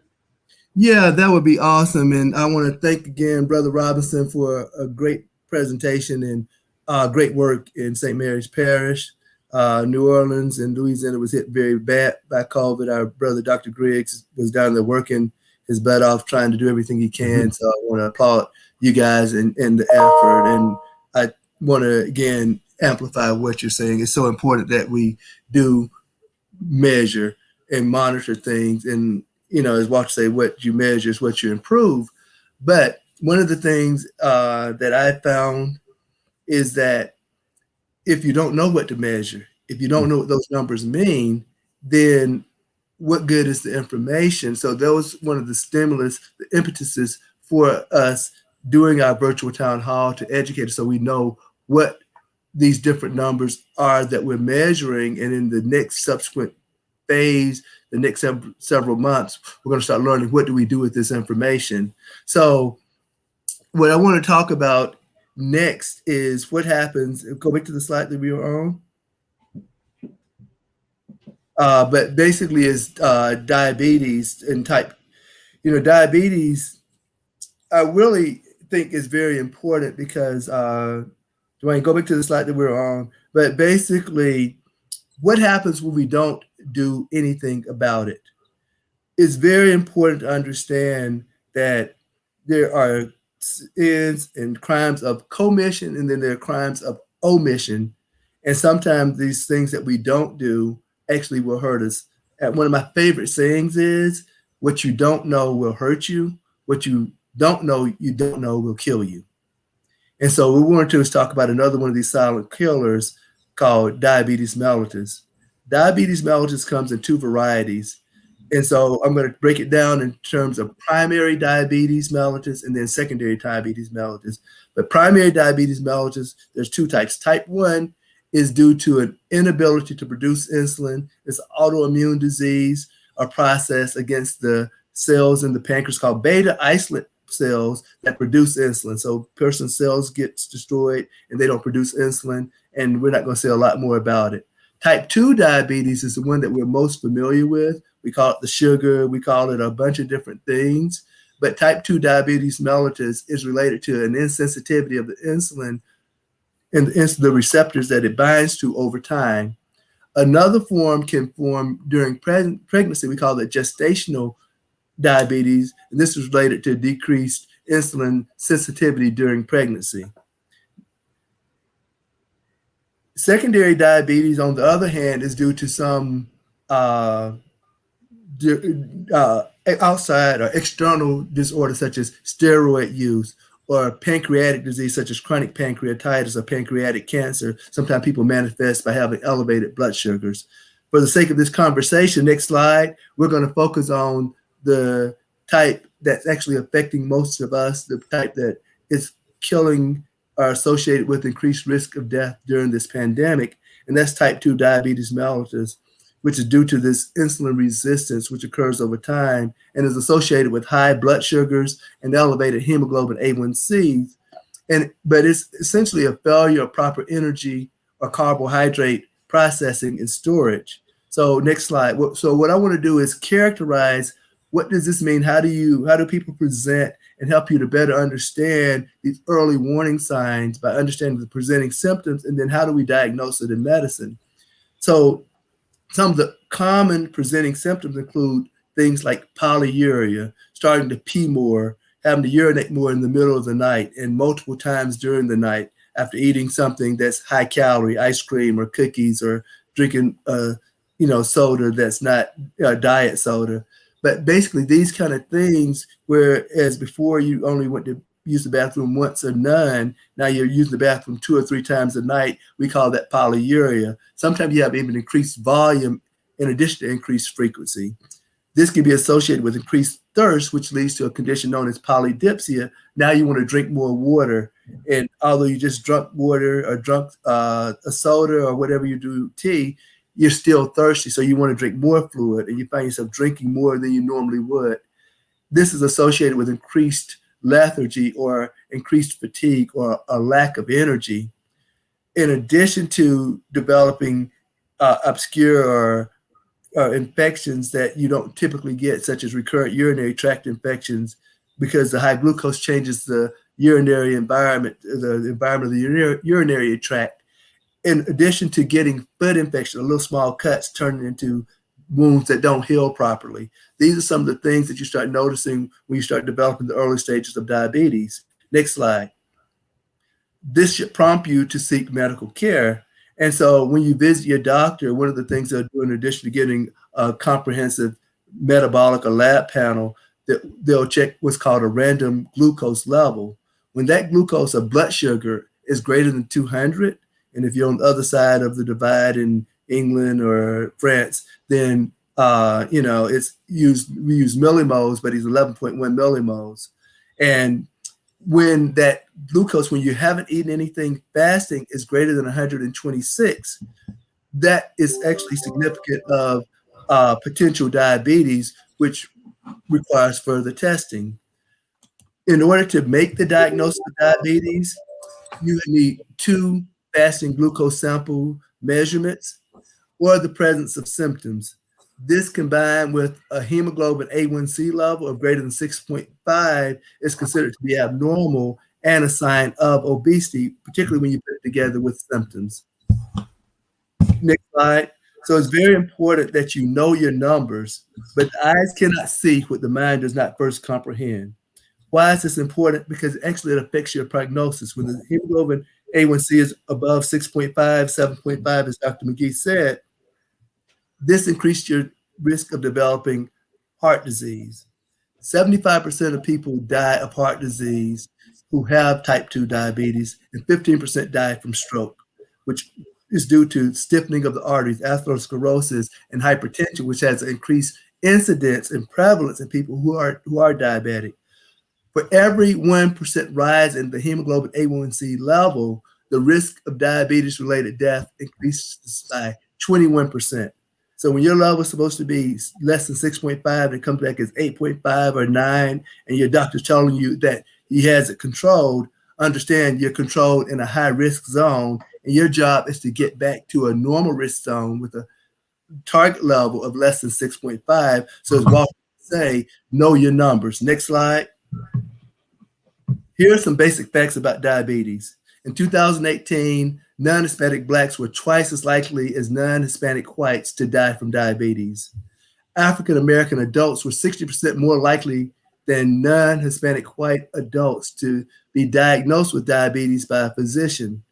Yeah, that would be awesome. And I want to thank again Brother Robinson for a great presentation and great work in St. Mary's Parish. New Orleans and Louisiana was hit very bad by COVID. Our brother, Dr. Griggs, was down there working his butt off, trying to do everything he can. So I want to applaud you guys and the effort. And I want to, again, amplify what you're saying. It's so important that we do measure and monitor things. And, as Walter say, what you measure is what you improve. But one of the things that I found is that if you don't know what to measure, if you don't know what those numbers mean, then what good is the information? So that was one of the stimulus, the impetuses for us doing our virtual town hall to educate us so we know what these different numbers are that we're measuring. And in the next subsequent phase, the next several months, we're going to start learning what do we do with this information. So what I want to talk about next is what happens. Go back to the slide that we were on. But basically is diabetes and type. Diabetes, I really think is very important because, Dwayne, go back to the slide that we were on. But basically, what happens when we don't do anything about it? It's very important to understand that there are sins and crimes of commission, and then there are crimes of omission. And sometimes these things that we don't do actually will hurt us. And one of my favorite sayings is, what you don't know will hurt you. What you don't know will kill you. And so we wanted to talk about another one of these silent killers called diabetes mellitus. Diabetes mellitus comes in two varieties. And so I'm going to break it down in terms of primary diabetes mellitus and then secondary diabetes mellitus. But primary diabetes mellitus, there's two types. Type 1 is due to an inability to produce insulin. It's an autoimmune disease or process against the cells in the pancreas called beta isolate cells that produce insulin. So person's cells gets destroyed and they don't produce insulin, and we're not going to say a lot more about it. Type 2 diabetes is the one that we're most familiar with. We call it the sugar. We call it a bunch of different things. But type 2 diabetes mellitus is related to an insensitivity of the insulin and the receptors that it binds to over time. Another form can form during pregnancy. We call it gestational diabetes, and this is related to decreased insulin sensitivity during pregnancy. Secondary diabetes, on the other hand, is due to some outside or external disorder such as steroid use or pancreatic disease such as chronic pancreatitis or pancreatic cancer. Sometimes people manifest by having elevated blood sugars. For the sake of this conversation, next slide, we're going to focus on the type that's actually affecting most of us, the type that is killing or associated with increased risk of death during this pandemic, and that's type 2 diabetes mellitus, which is due to this insulin resistance, which occurs over time and is associated with high blood sugars and elevated hemoglobin A1C. But it's essentially a failure of proper energy or carbohydrate processing and storage. So next slide. So what I want to do is characterize what does this mean? How do people present and help you to better understand these early warning signs by understanding the presenting symptoms, and then how do we diagnose it in medicine? So some of the common presenting symptoms include things like polyuria, starting to pee more, having to urinate more in the middle of the night and multiple times during the night after eating something that's high calorie, ice cream or cookies, or drinking soda that's not diet soda. But basically these kind of things, whereas before you only went to use the bathroom once or none, now you're using the bathroom 2 or 3 times a night. We call that polyuria. Sometimes you have even increased volume in addition to increased frequency. This can be associated with increased thirst, which leads to a condition known as polydipsia. Now you want to drink more water. And although you just drunk water or drunk a soda or whatever you do, tea, you're still thirsty. So you want to drink more fluid, and you find yourself drinking more than you normally would. This is associated with increased lethargy or increased fatigue or a lack of energy. In addition to developing obscure or infections that you don't typically get, such as recurrent urinary tract infections, because the high glucose changes the urinary environment, the environment of the urinary tract. In addition to getting foot infection, little small cuts turning into wounds that don't heal properly. These are some of the things that you start noticing when you start developing the early stages of diabetes. Next slide. This should prompt you to seek medical care. And so when you visit your doctor, one of the things they'll do, in addition to getting a comprehensive metabolic or lab panel, they'll check what's called a random glucose level. When that glucose or blood sugar is greater than 200, and if you're on the other side of the divide in England or France, then it's used. We use millimoles, but it's 11.1 millimoles. And when that glucose, when you haven't eaten anything fasting, is greater than 126, that is actually significant of potential diabetes, which requires further testing. In order to make the diagnosis of diabetes, you need 2 fasting glucose sample measurements or the presence of symptoms. This combined with a hemoglobin A1C level of greater than 6.5 is considered to be abnormal and a sign of obesity, particularly when you put it together with symptoms. Next slide. So it's very important that you know your numbers, but the eyes cannot see what the mind does not first comprehend. Why is this important? Because actually it affects your prognosis. When the hemoglobin A1C is above 6.5, 7.5, as Dr. McGee said, this increased your risk of developing heart disease. 75% of people die of heart disease who have type 2 diabetes, and 15% die from stroke, which is due to stiffening of the arteries, atherosclerosis, and hypertension, which has increased incidence and prevalence in people who are diabetic. For every 1% rise in the hemoglobin A1C level, the risk of diabetes-related death increases by 21%. So when your level is supposed to be less than 6.5 and it comes back as 8.5 or 9, and your doctor's telling you that he has it controlled, understand you're controlled in a high-risk zone, and your job is to get back to a normal risk zone with a target level of less than 6.5. So as Walter would say, know your numbers. Next slide. Here are some basic facts about diabetes. In 2018, non-Hispanic Blacks were twice as likely as non-Hispanic whites to die from diabetes. African-American adults were 60% more likely than non-Hispanic white adults to be diagnosed with diabetes by a physician.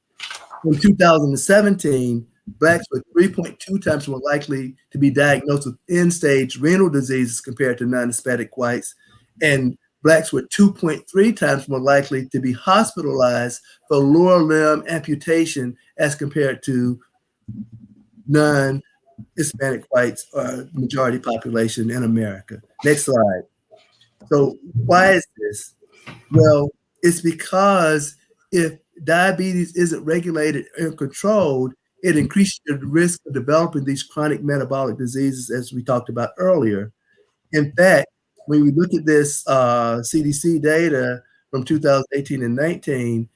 In 2017, Blacks were 3.2 times more likely to be diagnosed with end-stage renal diseases compared to non-Hispanic whites, and Blacks were 2.3 times more likely to be hospitalized for lower limb amputation as compared to non-Hispanic whites or majority population in America. Next slide. So why is this? Well, it's because if diabetes isn't regulated and controlled, it increases the risk of developing these chronic metabolic diseases, as we talked about earlier. In fact, when we look at this CDC data from 2018 and 19,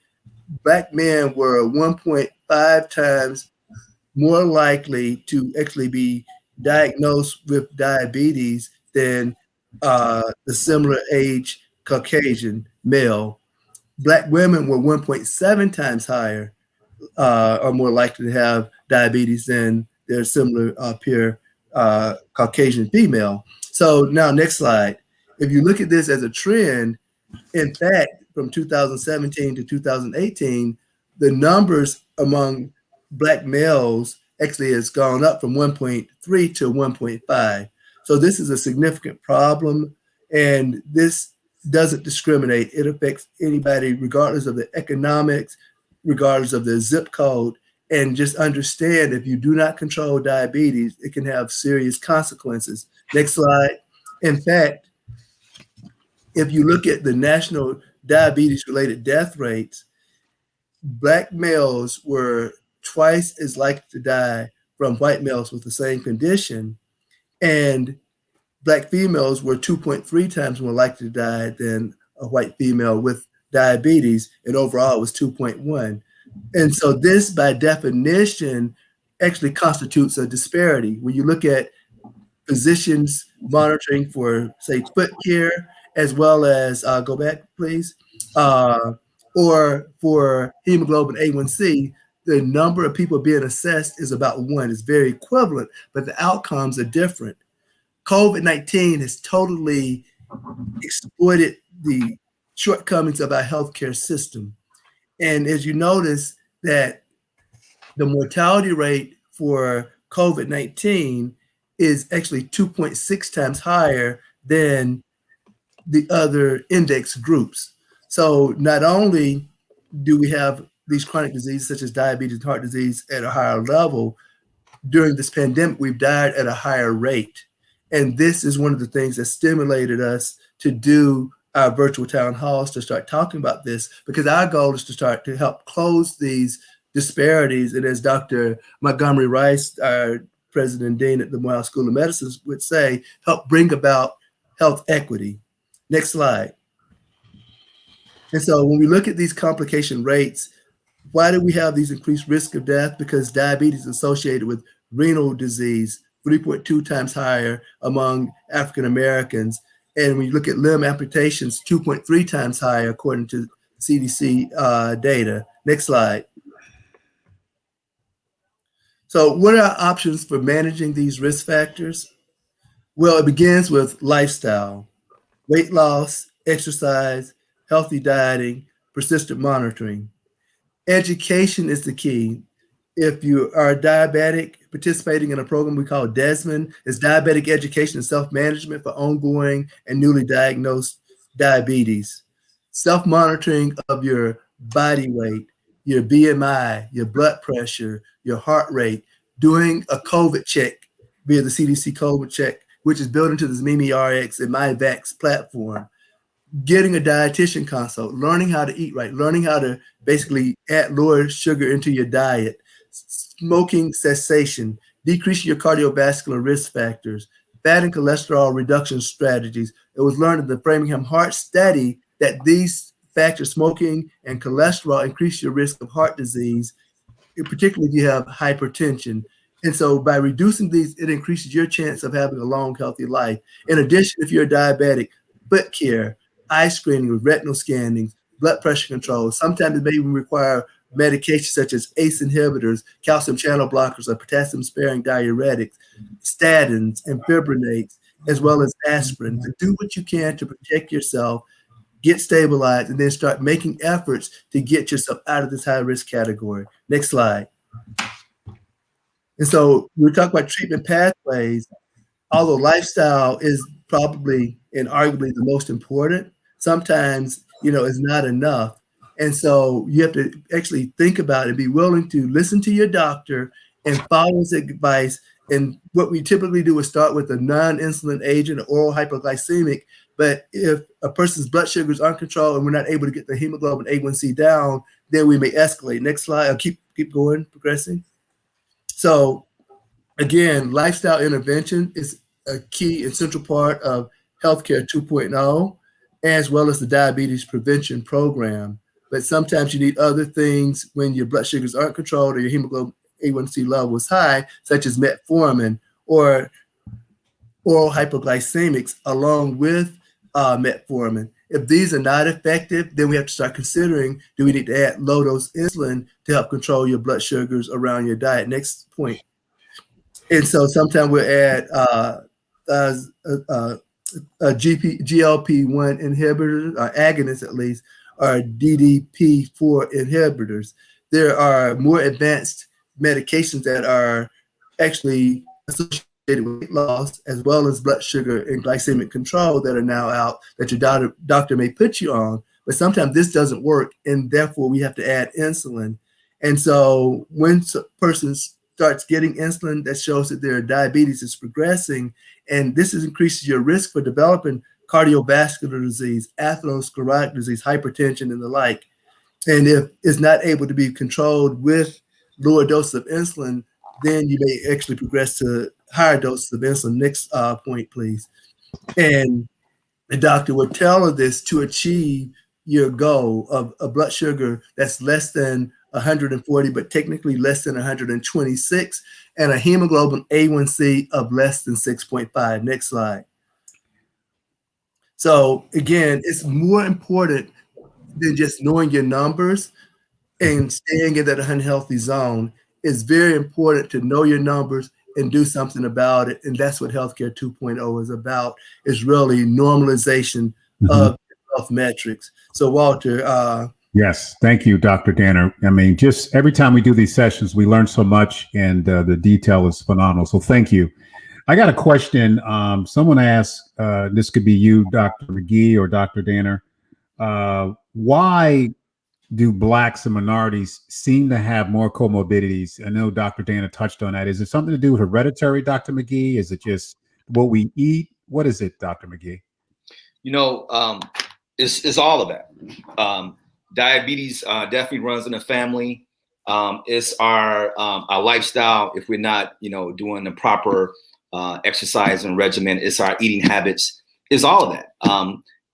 Black men were 1.5 times more likely to actually be diagnosed with diabetes than the similar age Caucasian male. Black women were 1.7 times higher or more likely to have diabetes than their similar peer Caucasian female. So now next slide. If you look at this as a trend, in fact, from 2017 to 2018, the numbers among Black males actually has gone up from 1.3 to 1.5. So this is a significant problem, and this doesn't discriminate. It affects anybody regardless of the economics, regardless of the zip code. And just understand, if you do not control diabetes, it can have serious consequences. Next slide. In fact, if you look at the national diabetes-related death rates, Black males were twice as likely to die from white males with the same condition, and Black females were 2.3 times more likely to die than a white female with diabetes, and overall it was 2.1. And so this, by definition, actually constitutes a disparity. When you look at physicians monitoring for, say, foot care, as well as, go back, please, or for hemoglobin A1C, the number of people being assessed is about 1. It's very equivalent, but the outcomes are different. COVID-19 has totally exploited the shortcomings of our healthcare system. And as you notice that the mortality rate for COVID-19 is actually 2.6 times higher than the other index groups. So not only do we have these chronic diseases such as diabetes and heart disease at a higher level, during this pandemic, we've died at a higher rate. And this is one of the things that stimulated us to do our virtual town halls, to start talking about this, because our goal is to start to help close these disparities. And as Dr. Montgomery Rice, our president and dean at the Morehouse School of Medicine, would say, help bring about health equity. Next slide. And so when we look at these complication rates, why do we have these increased risk of death? Because diabetes is associated with renal disease, 3.2 times higher among African Americans. And when you look at limb amputations, 2.3 times higher according to CDC data. Next slide. So what are our options for managing these risk factors? Well, it begins with lifestyle, weight loss, exercise, healthy dieting, persistent monitoring. Education is the key. If you are diabetic, participating in a program we call DESMON, is diabetic education and self-management for ongoing and newly diagnosed diabetes. Self-monitoring of your body weight, your BMI, your blood pressure, your heart rate, doing a COVID check via the CDC COVID check, which is built into this MimiRx and MyVax platform. Getting a dietitian consult, learning how to eat right, learning how to basically add lower sugar into your diet, smoking cessation, decreasing your cardiovascular risk factors, fat and cholesterol reduction strategies. It was learned in the Framingham Heart Study that these factors, smoking and cholesterol, increase your risk of heart disease, particularly if you have hypertension. And so by reducing these, it increases your chance of having a long, healthy life. In addition, if you're a diabetic, foot care, eye screening with retinal scanning, blood pressure control. Sometimes it may even require medications such as ACE inhibitors, calcium channel blockers, or potassium-sparing diuretics, statins, and fibrinates, as well as aspirin. To do what you can to protect yourself, get stabilized, and then start making efforts to get yourself out of this high-risk category. Next slide. And so we talk about treatment pathways. Although lifestyle is probably and arguably the most important, sometimes, it's not enough. And so you have to actually think about it, be willing to listen to your doctor and follow his advice. And what we typically do is start with a non-insulin agent, or oral hypoglycemic. But if a person's blood sugars aren't controlled and we're not able to get the hemoglobin A1C down, then we may escalate. Next slide. I'll keep going, progressing. So again, lifestyle intervention is a key and central part of Healthcare 2.0, as well as the diabetes prevention program. But sometimes you need other things when your blood sugars aren't controlled or your hemoglobin A1C level is high, such as metformin or oral hypoglycemics along with metformin. If these are not effective, then we have to start considering, do we need to add low-dose insulin to help control your blood sugars around your diet? Next point. And so sometimes we'll add GLP-1 inhibitors, or agonists at least, or DDP4 inhibitors. There are more advanced medications that are actually associated with weight loss, as well as blood sugar and glycemic control, that are now out that your doctor may put you on. But sometimes this doesn't work, and therefore we have to add insulin. And so when a person starts getting insulin, that shows that their diabetes is progressing, and this increases your risk for developing cardiovascular disease, atherosclerotic disease, hypertension, and the like. And if it's not able to be controlled with lower doses of insulin, then you may actually progress to higher doses of insulin. Next point, please. And the doctor would tell her this to achieve your goal of a blood sugar that's less than 140, but technically less than 126, and a hemoglobin A1C of less than 6.5. Next slide. So again, it's more important than just knowing your numbers and staying in that unhealthy zone. It's very important to know your numbers and do something about it. And that's what Healthcare 2.0 is about, is really normalization of health metrics. So Walter. Yes, thank you, Dr. Danner. I mean, just every time we do these sessions, we learn so much, and the detail is phenomenal. So thank you. I got a question. Someone asked, this could be you, Dr. McGee, or Dr. Danner. Why do Blacks and minorities seem to have more comorbidities? I know Dr. Danner touched on that. Is it something to do with hereditary, Dr. McGee? Is it just what we eat? What is it, Dr. McGee? It's all of that. Diabetes definitely runs in the family. It's our lifestyle. If we're not, doing the proper exercise and regimen, it's our eating habits. It's all of that.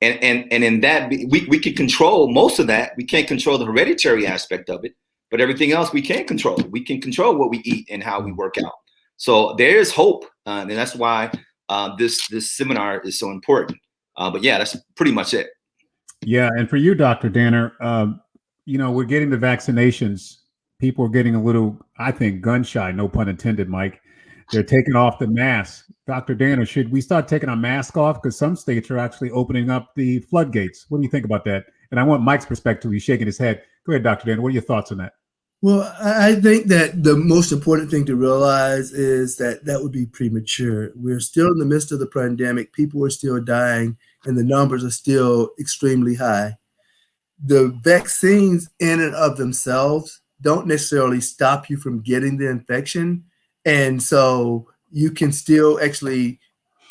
And in that, we can control most of that. We can't control the hereditary aspect of it, but everything else we can control. We can control what we eat and how we work out. So there is hope, and that's why this seminar is so important. But yeah, that's pretty much it. Yeah, and for you, Dr. Danner, we're getting the vaccinations. People are getting a little, I think, gun shy, no pun intended, Mike. They're taking off the mask. Dr. Danner, should we start taking our mask off? Because some states are actually opening up the floodgates. What do you think about that? And I want Mike's perspective. He's shaking his head. Go ahead, Dr. Dan. What are your thoughts on that? Well, I think that the most important thing to realize is that that would be premature. We're still in the midst of the pandemic. People are still dying, and the numbers are still extremely high. The vaccines in and of themselves don't necessarily stop you from getting the infection. And so you can still actually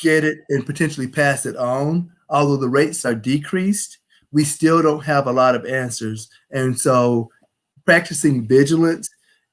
get it and potentially pass it on. Although the rates are decreased, we still don't have a lot of answers. And so practicing vigilance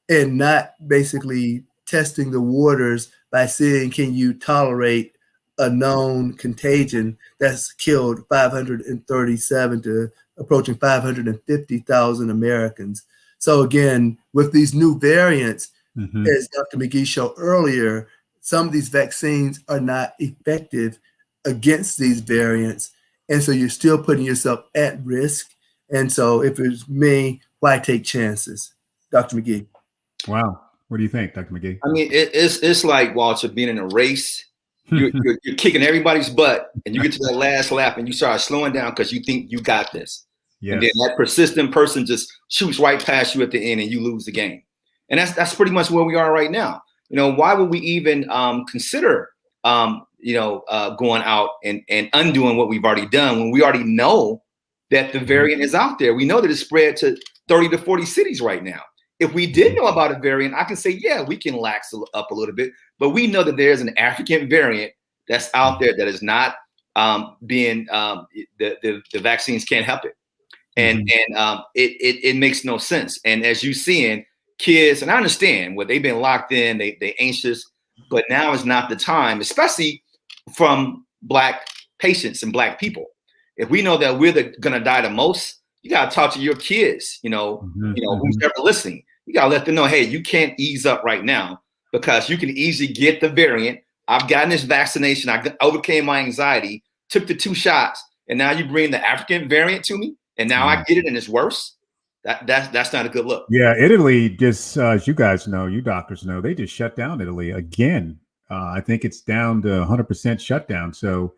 and not basically testing the waters by seeing, can you tolerate a known contagion that's killed 537 to approaching 550,000 Americans. So again, with these new variants, as Dr. McGee showed earlier, some of these vaccines are not effective against these variants. And so you're still putting yourself at risk. And so if it's me, why take chances? Dr. McGee. Wow. What do you think, Dr. McGee? I mean, it's like, Walter, being in a race. You're kicking everybody's butt, and you get to that last lap, and you start slowing down because you think you got this. Yes. And then that persistent person just shoots right past you at the end, and you lose the game. And that's pretty much where we are right now. Why would we even consider going out and undoing what we've already done when we already know that the variant is out there? We know that it's spread to 30 to 40 cities right now. If we did know about a variant, I can say, yeah, we can lax up a little bit, but we know that there's an African variant that's out there that is not the vaccines can't help it. And it makes no sense. And as you seeing kids, and I understand what they've been locked in, they anxious, but now is not the time, especially from Black patients and Black people. If we know that we're gonna die the most, you gotta talk to your kids, who's ever listening. You gotta let them know, hey, you can't ease up right now because you can easily get the variant. I've gotten this vaccination. I overcame my anxiety, took the 2 shots, and now you bring the African variant to me, and now I get it and it's worse. That's not a good look. Yeah, Italy just, as you guys know, you doctors know, they just shut down Italy again. I think it's down to 100% shutdown. So,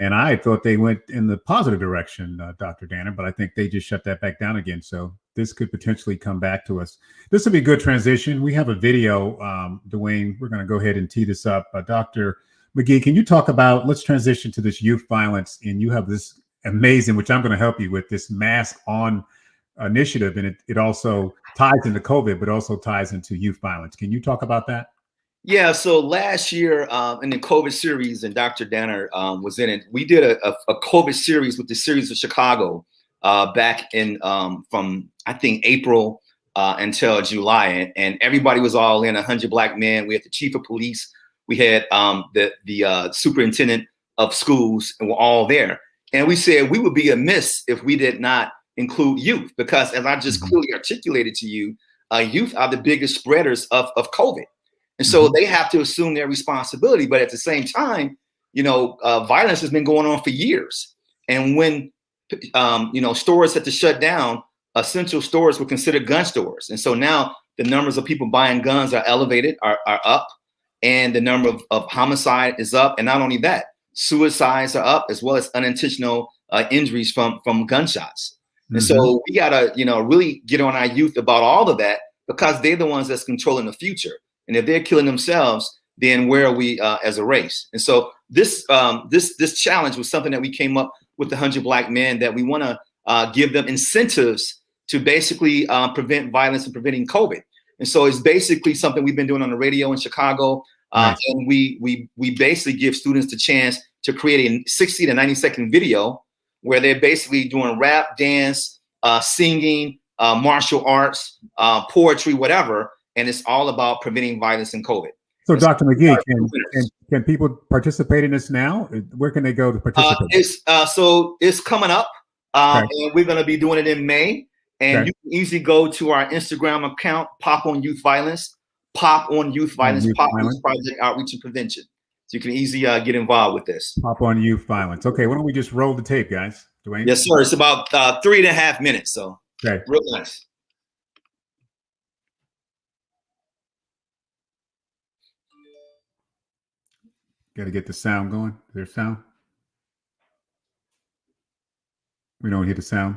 and I thought they went in the positive direction, Dr. Danner, but I think they just shut that back down again. So this could potentially come back to us. This will be a good transition. We have a video, Dwayne. We're going to go ahead and tee this up. Dr. McGee, can you talk about, let's transition to this youth violence. And you have this amazing, which I'm going to help you with, this Mask On initiative. And it also ties into COVID, but also ties into youth violence. Can you talk about that? Yeah, so last year in the COVID series, and Dr. Danner was in it, we did a COVID series with the series of Chicago back in from, I think, April until July. And everybody was all in, 100 Black men. We had the chief of police. We had the superintendent of schools, and we're all there. And we said we would be amiss if we did not include youth, because as I just clearly articulated to you, youth are the biggest spreaders of COVID. And so they have to assume their responsibility. But at the same time, violence has been going on for years. And when, stores had to shut down, essential stores were considered gun stores. And so now the numbers of people buying guns are elevated, are up. And the number of homicide is up. And not only that, suicides are up, as well as unintentional injuries from gunshots. And so we got to, really get on our youth about all of that, because they're the ones that's controlling the future. And if they're killing themselves, then where are we as a race? And so this challenge was something that we came up with the 100 Black men, that we want to give them incentives to basically prevent violence and preventing COVID. And so it's basically something we've been doing on the radio in Chicago. Nice. And we basically give students the chance to create a 60 to 90-second video where they're basically doing rap, dance, singing, martial arts, poetry, whatever. And it's all about preventing violence and COVID. So, Dr. McGee, can people participate in this now? Where can they go to participate? It's coming up, and we're going to be doing it in May. And you can easily go to our Instagram account, Pop on Youth Violence, Pop on Youth Violence, Pop Youth Project Outreach and Prevention. So you can easily get involved with this. Pop on Youth Violence. Okay, why don't we just roll the tape, guys? Dwayne? Yes, sir. It's about 3.5 minutes, so real nice. Got to get the sound going. Is there sound? We don't hear the sound.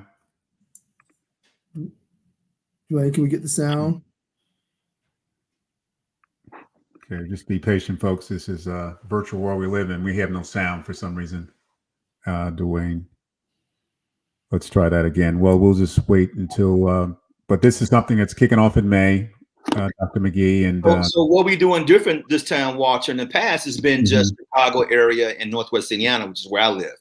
Dwayne, can we get the sound? Okay, just be patient, folks. This is a virtual world we live in. We have no sound for some reason. Dwayne, let's try that again. Well, we'll just wait until. But this is something that's kicking off in May, Dr. McGee, and so what we doing different this time, Walter, in the past has been just Chicago area and Northwest Indiana, which is where I live.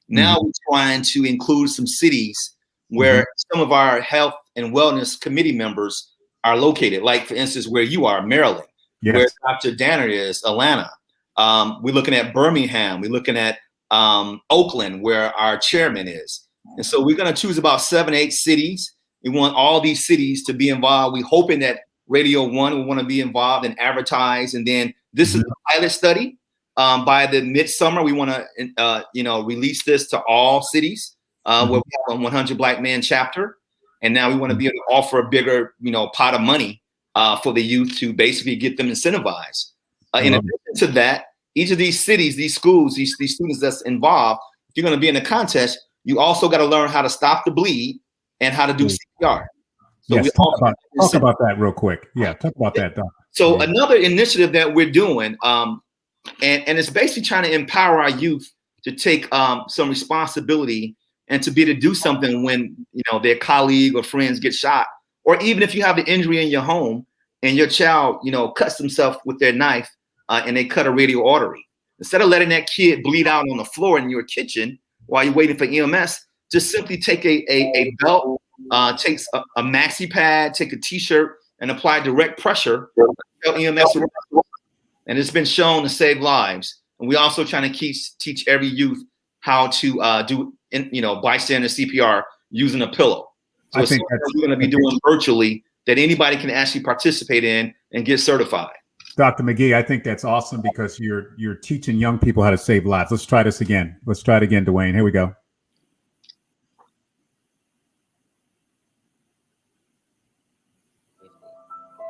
Now we're trying to include some cities where some of our health and wellness committee members are located. Like, for instance, where you are, Maryland, where Dr. Danner is, Atlanta. We're looking at Birmingham. We're looking at Oakland, where our chairman is. And so we're going to choose about 7, 8 cities. We want all these cities to be involved. We're hoping that Radio One will want to be involved and advertise. And then this is a pilot study. By the midsummer, we want to, release this to all cities where we have a 100 Black Men chapter. And now we want to be able to offer a bigger, pot of money for the youth to basically get them incentivized. In addition to that, each of these cities, these schools, these students that's involved, if you're going to be in a contest, you also got to learn how to stop the bleed and how to do CPR. So yes, talk about that real quick. Yeah, talk about that, Doc. So another initiative that we're doing, and it's basically trying to empower our youth to take some responsibility and to be able to do something when their colleague or friends get shot, or even if you have an injury in your home and your child cuts themselves with their knife and they cut a radial artery. Instead of letting that kid bleed out on the floor in your kitchen while you're waiting for EMS, just simply take a belt, take a maxi pad, take a t-shirt, and apply direct pressure. Tell EMS, and it's been shown to save lives. And we also trying to teach every youth how to do bystander CPR using a pillow. So it's something that we're going to be doing virtually that anybody can actually participate in and get certified. Dr. McGee, I think that's awesome because you're teaching young people how to save lives. Let's try this again. Let's try it again, Dwayne. Here we go.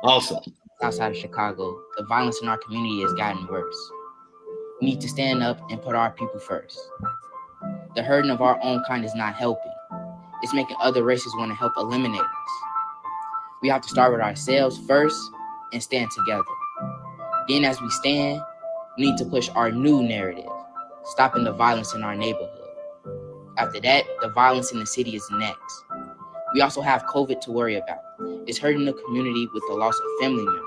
Awesome. Outside of Chicago, the violence in our community has gotten worse. We need to stand up and put our people first. The hurting of our own kind is not helping. It's making other races want to help eliminate us. We have to start with ourselves first and stand together. Then as we stand, we need to push our new narrative, stopping the violence in our neighborhood. After that, the violence in the city is next. We also have COVID to worry about. It's hurting the community with the loss of family members.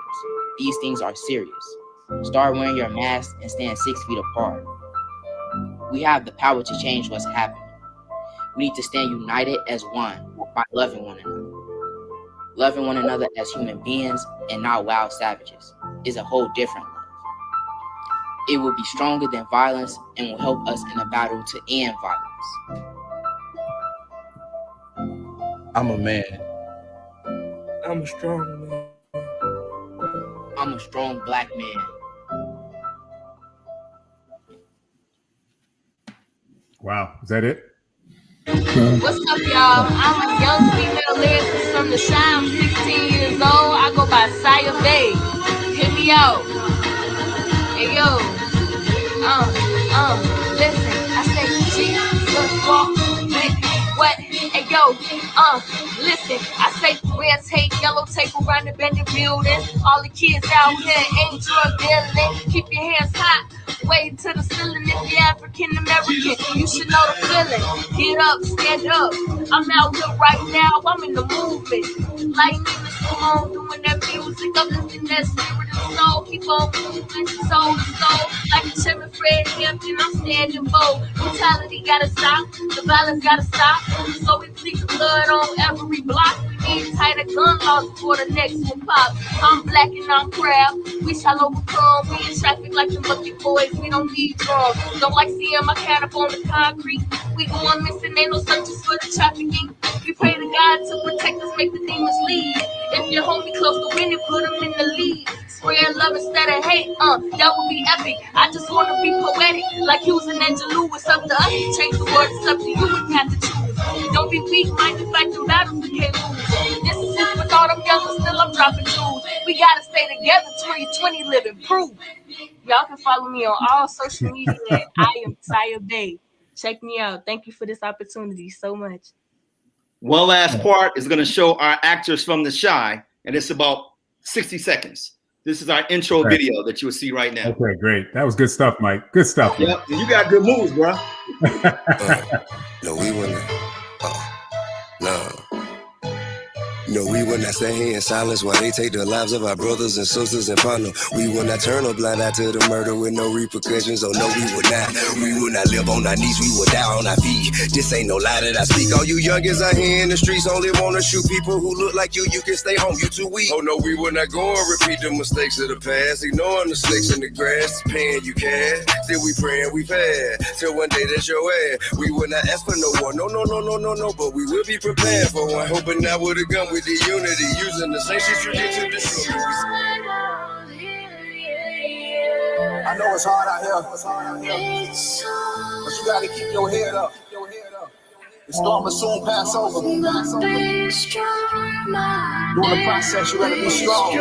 These things are serious. Start wearing your mask and stand 6 feet apart. We have the power to change what's happening. We need to stand united as one by loving one another. Loving one another as human beings and not wild savages is a whole different love. It will be stronger than violence and will help us in the battle to end violence. I'm a man. I'm a strong man. I'm a strong Black man. Wow, is that it? What's up, y'all? I'm a young female lyricist from the Shine. I'm 16 years old. I go by Saya Bay. Hit me out. Hey, yo. Listen, I say, Jesus, walk with what? Hey, yo, listen, I say red tape, yellow tape around the bended building. All the kids out here ain't drug dealing. Keep your hands hot. Way to the ceiling. If you're African American, you should know the feeling. Get up, stand up. I'm out here right now. I'm in the movement. Lighting in the smoke, doing that music. I'm lifting that spirit and soul. Keep on moving, soul to soul. Like a Chairman Fred Hampton, I'm standing bold. Brutality gotta stop. The violence gotta stop. So we bleed the blood on every block. We need tighter gun laws before the next one pop. I'm black and I'm proud. We shall overcome. We in traffic like the lucky boys. We don't need drugs. Don't like seeing my cat up on the concrete. We going missing, ain't no searches for the trafficking. We pray to God to protect us, make the demons leave. If your homie close to winning, put him in the lead. Spread love instead of hate, that would be epic. I just wanna be poetic, like Hughes and Angelou. It's up to us to change the world, it's up to you, we have to choose. Don't be weak-minded, fight the battles we can't lose. This is it with all them youngers, still I'm dropping jewels. We gotta stay together, 2020 living proof. Y'all can follow me on all social media. I am Saya Bay. Check me out. Thank you for this opportunity so much. One last part is going to show our actors from The Chi, and it's about 60 seconds. This is our intro video that you will see right now. Okay, great. That was good stuff, Mike. Good stuff. Yep, and you got good moves, bro. No, we wouldn't. No. No, we will not stand here in silence while they take the lives of our brothers and sisters and partner. We will not turn a blind eye to the murder with no repercussions. Oh no, we will not. We will not live on our knees. We will die on our feet. This ain't no lie that I speak. All you youngins out here in the streets only wanna shoot people who look like you. You can stay home. You too weak. Oh no, we will not go and repeat the mistakes of the past. Ignoring the snakes in the grass, paying you cash. Still we praying we fast till one day that's your ass. We will not ask for no one. No, but we will be prepared for one. Hoping not with a gun. With the unity, using the same shit you did to destroy. I know it's hard out here, but you gotta keep your head up. The storm will soon pass over. During the process, you gotta be strong.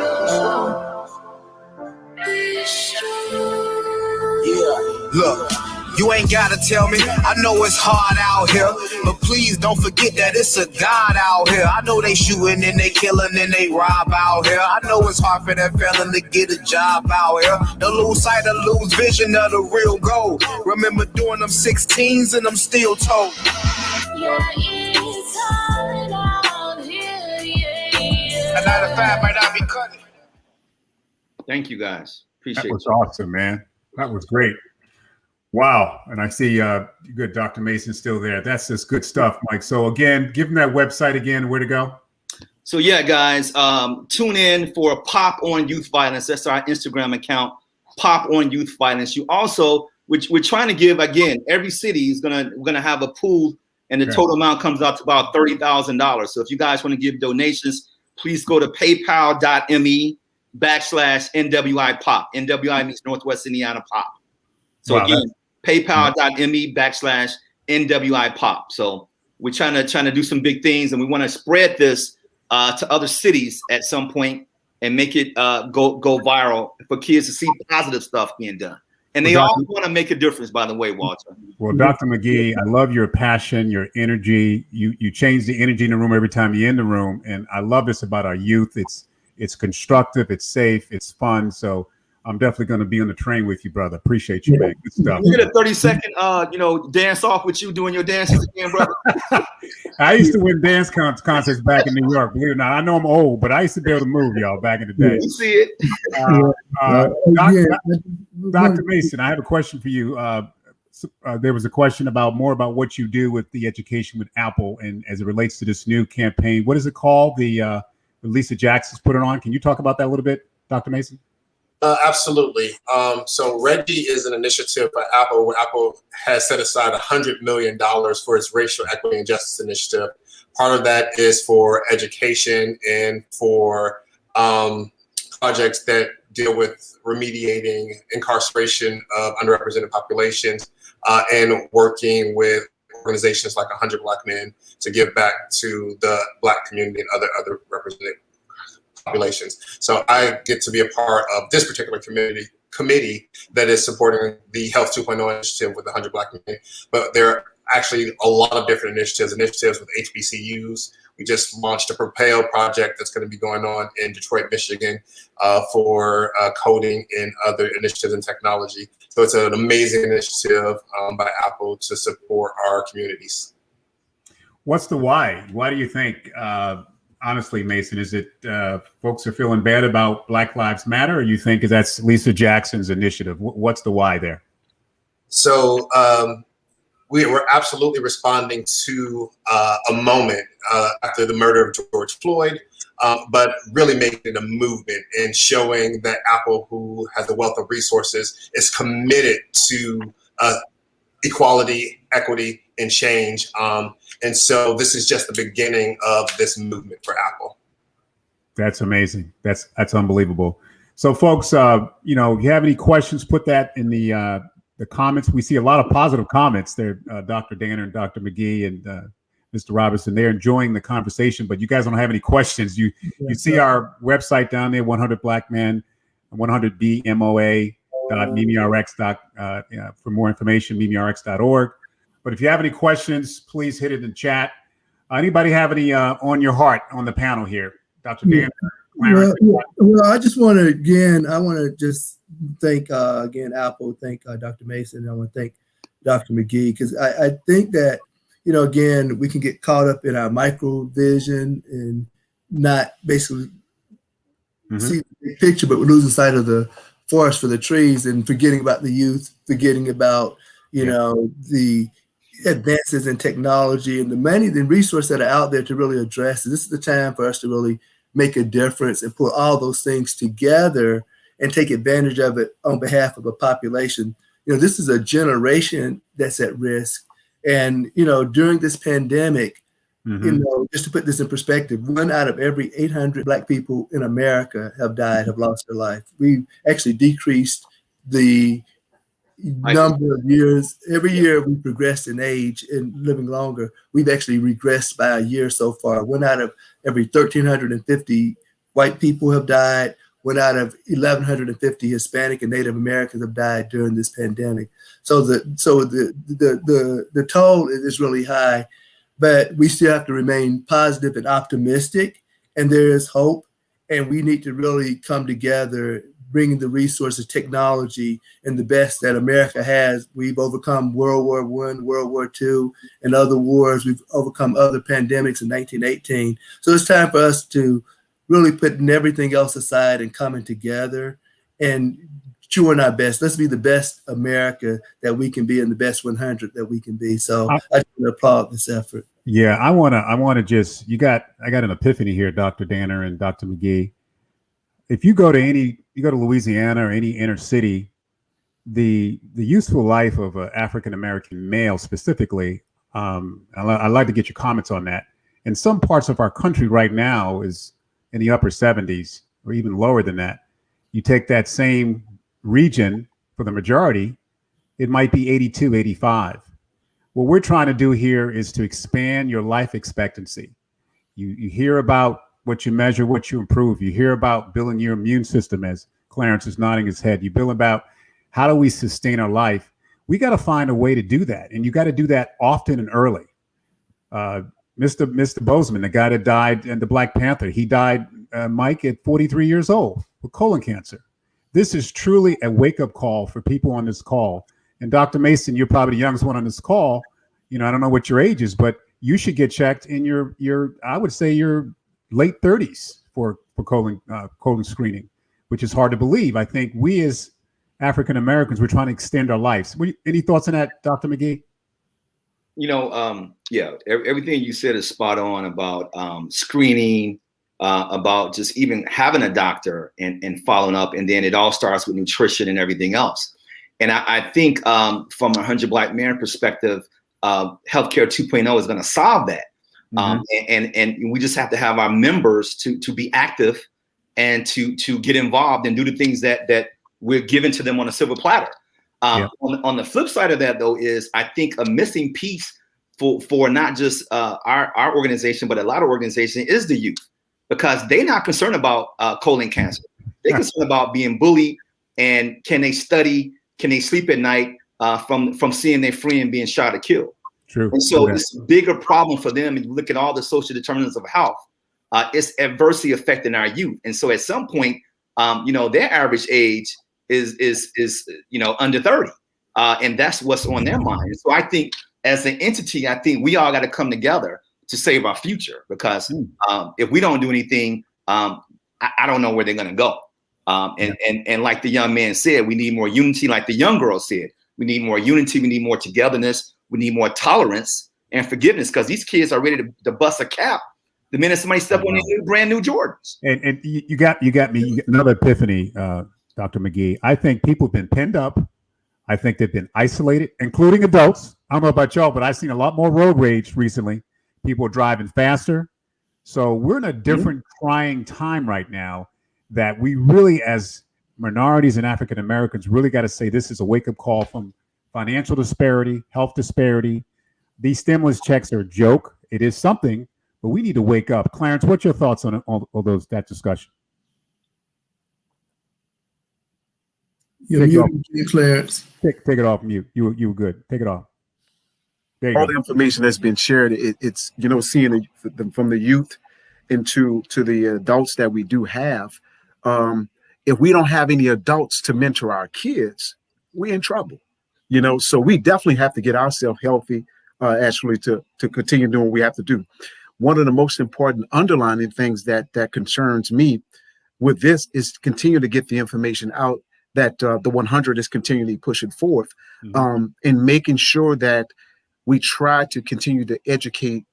Yeah, look. You ain't gotta tell me, I know it's hard out here, but please don't forget that it's a God out here. I know they shooting and they killing and they rob out here. I know it's hard for that felon to get a job out here. Don't lose sight or lose vision of the real goal. Remember doing them 16s and I'm still told. Yeah, it's hard out here, yeah. A 9 to 5 might not be cutting. Thank you guys. Appreciate it. That was awesome, man. That was great. Wow. And I see good Dr. Mason still there. That's just good stuff, Mike. So again, give them that website again, where to go. So yeah, guys, tune in for Pop on Youth Violence. That's our Instagram account, Pop on Youth Violence. You also, which we're trying to give, again, every city is we're gonna have a pool, and the total amount comes out to about $30,000. So if you guys want to give donations, please go to paypal.me/NWI Pop. NWI means Northwest Indiana Pop. So wow, again, paypal.me/NWI Pop. So we're trying to do some big things, and we want to spread this to other cities at some point and make it go viral for kids to see positive stuff being done. And they all want to make a difference, by the way, Walter. Well, Dr. McGee, I love your passion, your energy. You change the energy in the room every time you're in the room, and I love this about our youth. It's constructive, it's safe, it's fun. So I'm definitely going to be on the train with you, brother. Appreciate you, man. Good stuff. You get a 30-second, dance off with you doing your dances again, brother. I used to win dance contests back in New York. Believe it or not, I know I'm old, but I used to be able to move, y'all, back in the day. You see it. Dr. Mason, I have a question for you. There was a question more about what you do with the education with Apple, and as it relates to this new campaign. What is it called? The Lisa Jackson's put it on. Can you talk about that a little bit, Dr. Mason? Absolutely. So Reggie is an initiative by Apple, where Apple has set aside $100 million for its racial equity and justice initiative. Part of that is for education and for projects that deal with remediating incarceration of underrepresented populations and working with organizations like 100 Black Men to give back to the Black community and other represented populations. So I get to be a part of this particular committee that is supporting the Health 2.0 initiative with 100 Black Men. But there are actually a lot of different initiatives with HBCUs. We just launched a Propel project that's going to be going on in Detroit, Michigan for coding and other initiatives in technology. So it's an amazing initiative by Apple to support our communities. What's the why? Why do you think, honestly, Mason, is it folks are feeling bad about Black Lives Matter, or you think that's Lisa Jackson's initiative? What's the why there? So we're absolutely responding to a moment after the murder of George Floyd, but really making it a movement and showing that Apple, who has a wealth of resources, is committed to equality, equity, and change. And so this is just the beginning of this movement for Apple. That's amazing. That's unbelievable. So folks, if you have any questions, put that in the comments. We see a lot of positive comments there. Dr. Danner and Dr. McGee and Mr. Robinson, they're enjoying the conversation, but you guys don't have any questions. You see our website down there, 100 Black Men, 100BMOA.MimiRx. For more information, MimiRx.org. But if you have any questions, please hit it in chat. Anybody have any on your heart on the panel here? Dr. Dan, Well, Clarence? well, I just want to just thank again Apple, thank Dr. Mason, I want to thank Dr. McGee, because I think that, again, we can get caught up in our micro vision and not basically see the big picture, but we're losing sight of the forest for the trees and forgetting about the youth, forgetting about, the advances in technology and the money, the resources that are out there to really address it. This is the time for us to really make a difference and put all those things together and take advantage of it on behalf of a population. This is a generation that's at risk. And, during this pandemic, just to put this in perspective, 1 out of every 800 Black people in America have lost their life. We've actually decreased the number of years. Every year we progress in age and living longer. We've actually regressed by a year so far. 1 out of every 1,350 white people have died. 1 out of 1,150 Hispanic and Native Americans have died during this pandemic. So the toll is really high, but we still have to remain positive and optimistic. And there is hope, and we need to really come together, bringing the resources, technology, and the best that America has. We've overcome World War I, World War II, and other wars. We've overcome other pandemics in 1918. So it's time for us to really putting everything else aside and coming together and doing our best. Let's be the best America that we can be and the best 100 that we can be. So I just want to applaud this effort. Yeah, I want to just, I got an epiphany here, Dr. Danner and Dr. McGee. If you go to Louisiana or any inner city, the useful life of an African-American male specifically, I'd like to get your comments on that. In some parts of our country right now is in the upper 70s or even lower than that. You take that same region for the majority, it might be 82, 85. What we're trying to do here is to expand your life expectancy. You hear about what you measure, what you improve. You hear about building your immune system, as Clarence is nodding his head. You build about how do we sustain our life. We got to find a way to do that. And you got to do that often and early. Mr. Bozeman, the guy that died in the Black Panther, he died, Mike, at 43 years old with colon cancer. This is truly a wake-up call for people on this call. And Dr. Mason, you're probably the youngest one on this call. I don't know what your age is, but you should get checked in your I would say your late 30s for colon screening, which is hard to believe. I think we as African Americans, we're trying to extend our lives. Any thoughts on that, Dr. McGee? Yeah, everything you said is spot on about screening, about just even having a doctor and following up. And then it all starts with nutrition and everything else. And I think from a 100 Black man perspective, healthcare 2.0 is going to solve that. And we just have to have our members to be active and to get involved and do the things that we're given to them on a silver platter. On the flip side of that, though, is I think a missing piece for not just our organization, but a lot of organizations is the youth, because they're not concerned about colon cancer. They're concerned about being bullied and can they study, can they sleep at night from seeing their friend being shot or killed. True. And so it's a bigger problem for them. And you look at all the social determinants of health, it's adversely affecting our youth. And so at some point, their average age is under 30. And that's what's on their mind. So I think as an entity, I think we all got to come together to save our future, because if we don't do anything, I don't know where they're going to go. And like the young man said, we need more unity. Like the young girl said, we need more unity. We need more togetherness. We need more tolerance and forgiveness, because these kids are ready to bust a cap the minute somebody step on these brand new Jordans. And you got me another epiphany, Dr. McGee. I think people have been pinned up. I think they've been isolated, including adults. I don't know about y'all, but I've seen a lot more road rage recently. People are driving faster. So we're in a different trying time right now that we really, as minorities and African Americans, really got to say this is a wake-up call from financial disparity, health disparity. These stimulus checks are a joke. It is something, but we need to wake up. Clarence, what's your thoughts on that discussion? You're muted, Clarence. Take it off mute. You were good. Take it off. all the information that's been shared, it's seeing from the youth into the adults that we do have. If we don't have any adults to mentor our kids, we're in trouble. So we definitely have to get ourselves healthy, actually, to continue doing what we have to do. One of the most important underlining things that concerns me with this is to continue to get the information out that the 100 is continually pushing forth, and making sure that we try to continue to educate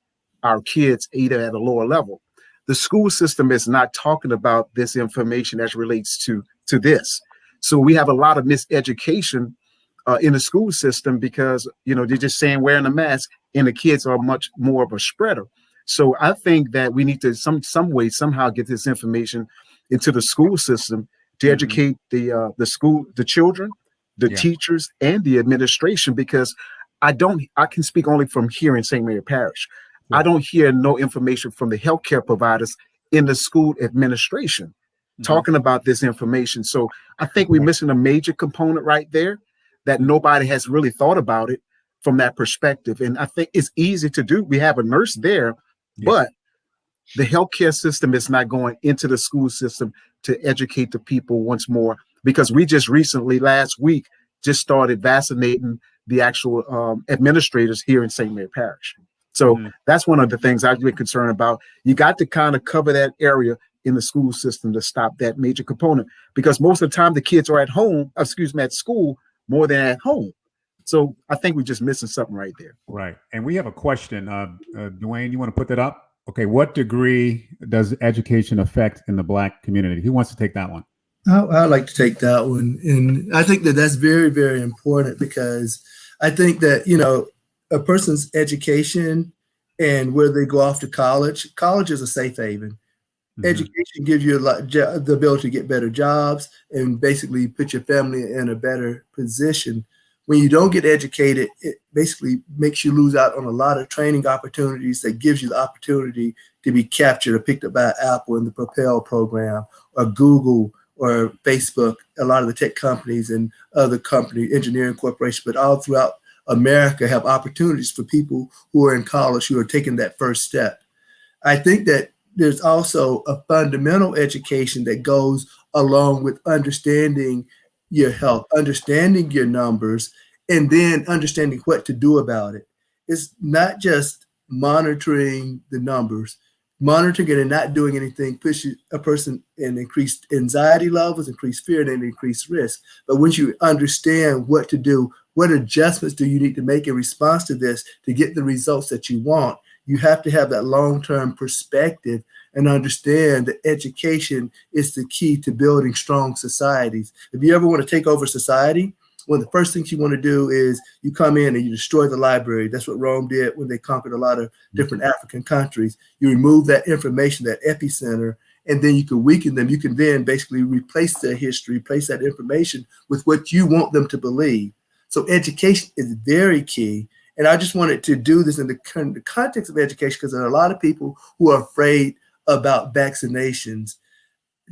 our kids either at a lower level. The school system is not talking about this information as relates to this. So we have a lot of miseducation in the school system because, they're just saying wearing a mask and the kids are much more of a spreader. So I think that we need to some way, somehow get this information into the school system to educate the children, the teachers, and the administration, because I can speak only from here in St. Mary Parish. I don't hear no information from the healthcare providers in the school administration talking about this information. So I think we're missing a major component right there that nobody has really thought about it from that perspective. And I think it's easy to do. We have a nurse there, but the healthcare system is not going into the school system to educate the people once more, because we just recently, last week, just started vaccinating the actual administrators here in St. Mary Parish. So that's one of the things I've been concerned about. You got to kind of cover that area in the school system to stop that major component, because most of the time the kids are at school more than at home. So I think we're just missing something right there. Right. And we have a question. Dwayne, you want to put that up? Okay. What degree does education affect in the Black community? Who wants to take that one? I'd like to take that one. And I think that that's very, very important, because I think that, a person's education and where they go off to college is a safe haven. Education gives you the ability to get better jobs and basically put your family in a better position. When you don't get educated, it basically makes you lose out on a lot of training opportunities that gives you the opportunity to be captured or picked up by Apple in the Propel program, or Google, or Facebook, a lot of the tech companies and other companies, engineering corporations, but all throughout America have opportunities for people who are in college who are taking that first step. I think that there's also a fundamental education that goes along with understanding your health, understanding your numbers, and then understanding what to do about it. It's not just monitoring the numbers. Monitoring it and not doing anything pushes a person in increased anxiety levels, increased fear, and increased risk. But once you understand what to do, what adjustments do you need to make in response to this to get the results that you want, you have to have that long-term perspective and understand that education is the key to building strong societies. If you ever want to take over society, one of the first things you want to do is you come in and you destroy the library. That's what Rome did when they conquered a lot of different African countries. You remove that information, that epicenter, and then you can weaken them. You can then basically replace their history, replace that information with what you want them to believe. So education is very key. And I just wanted to do this in the context of education, because there are a lot of people who are afraid about vaccinations.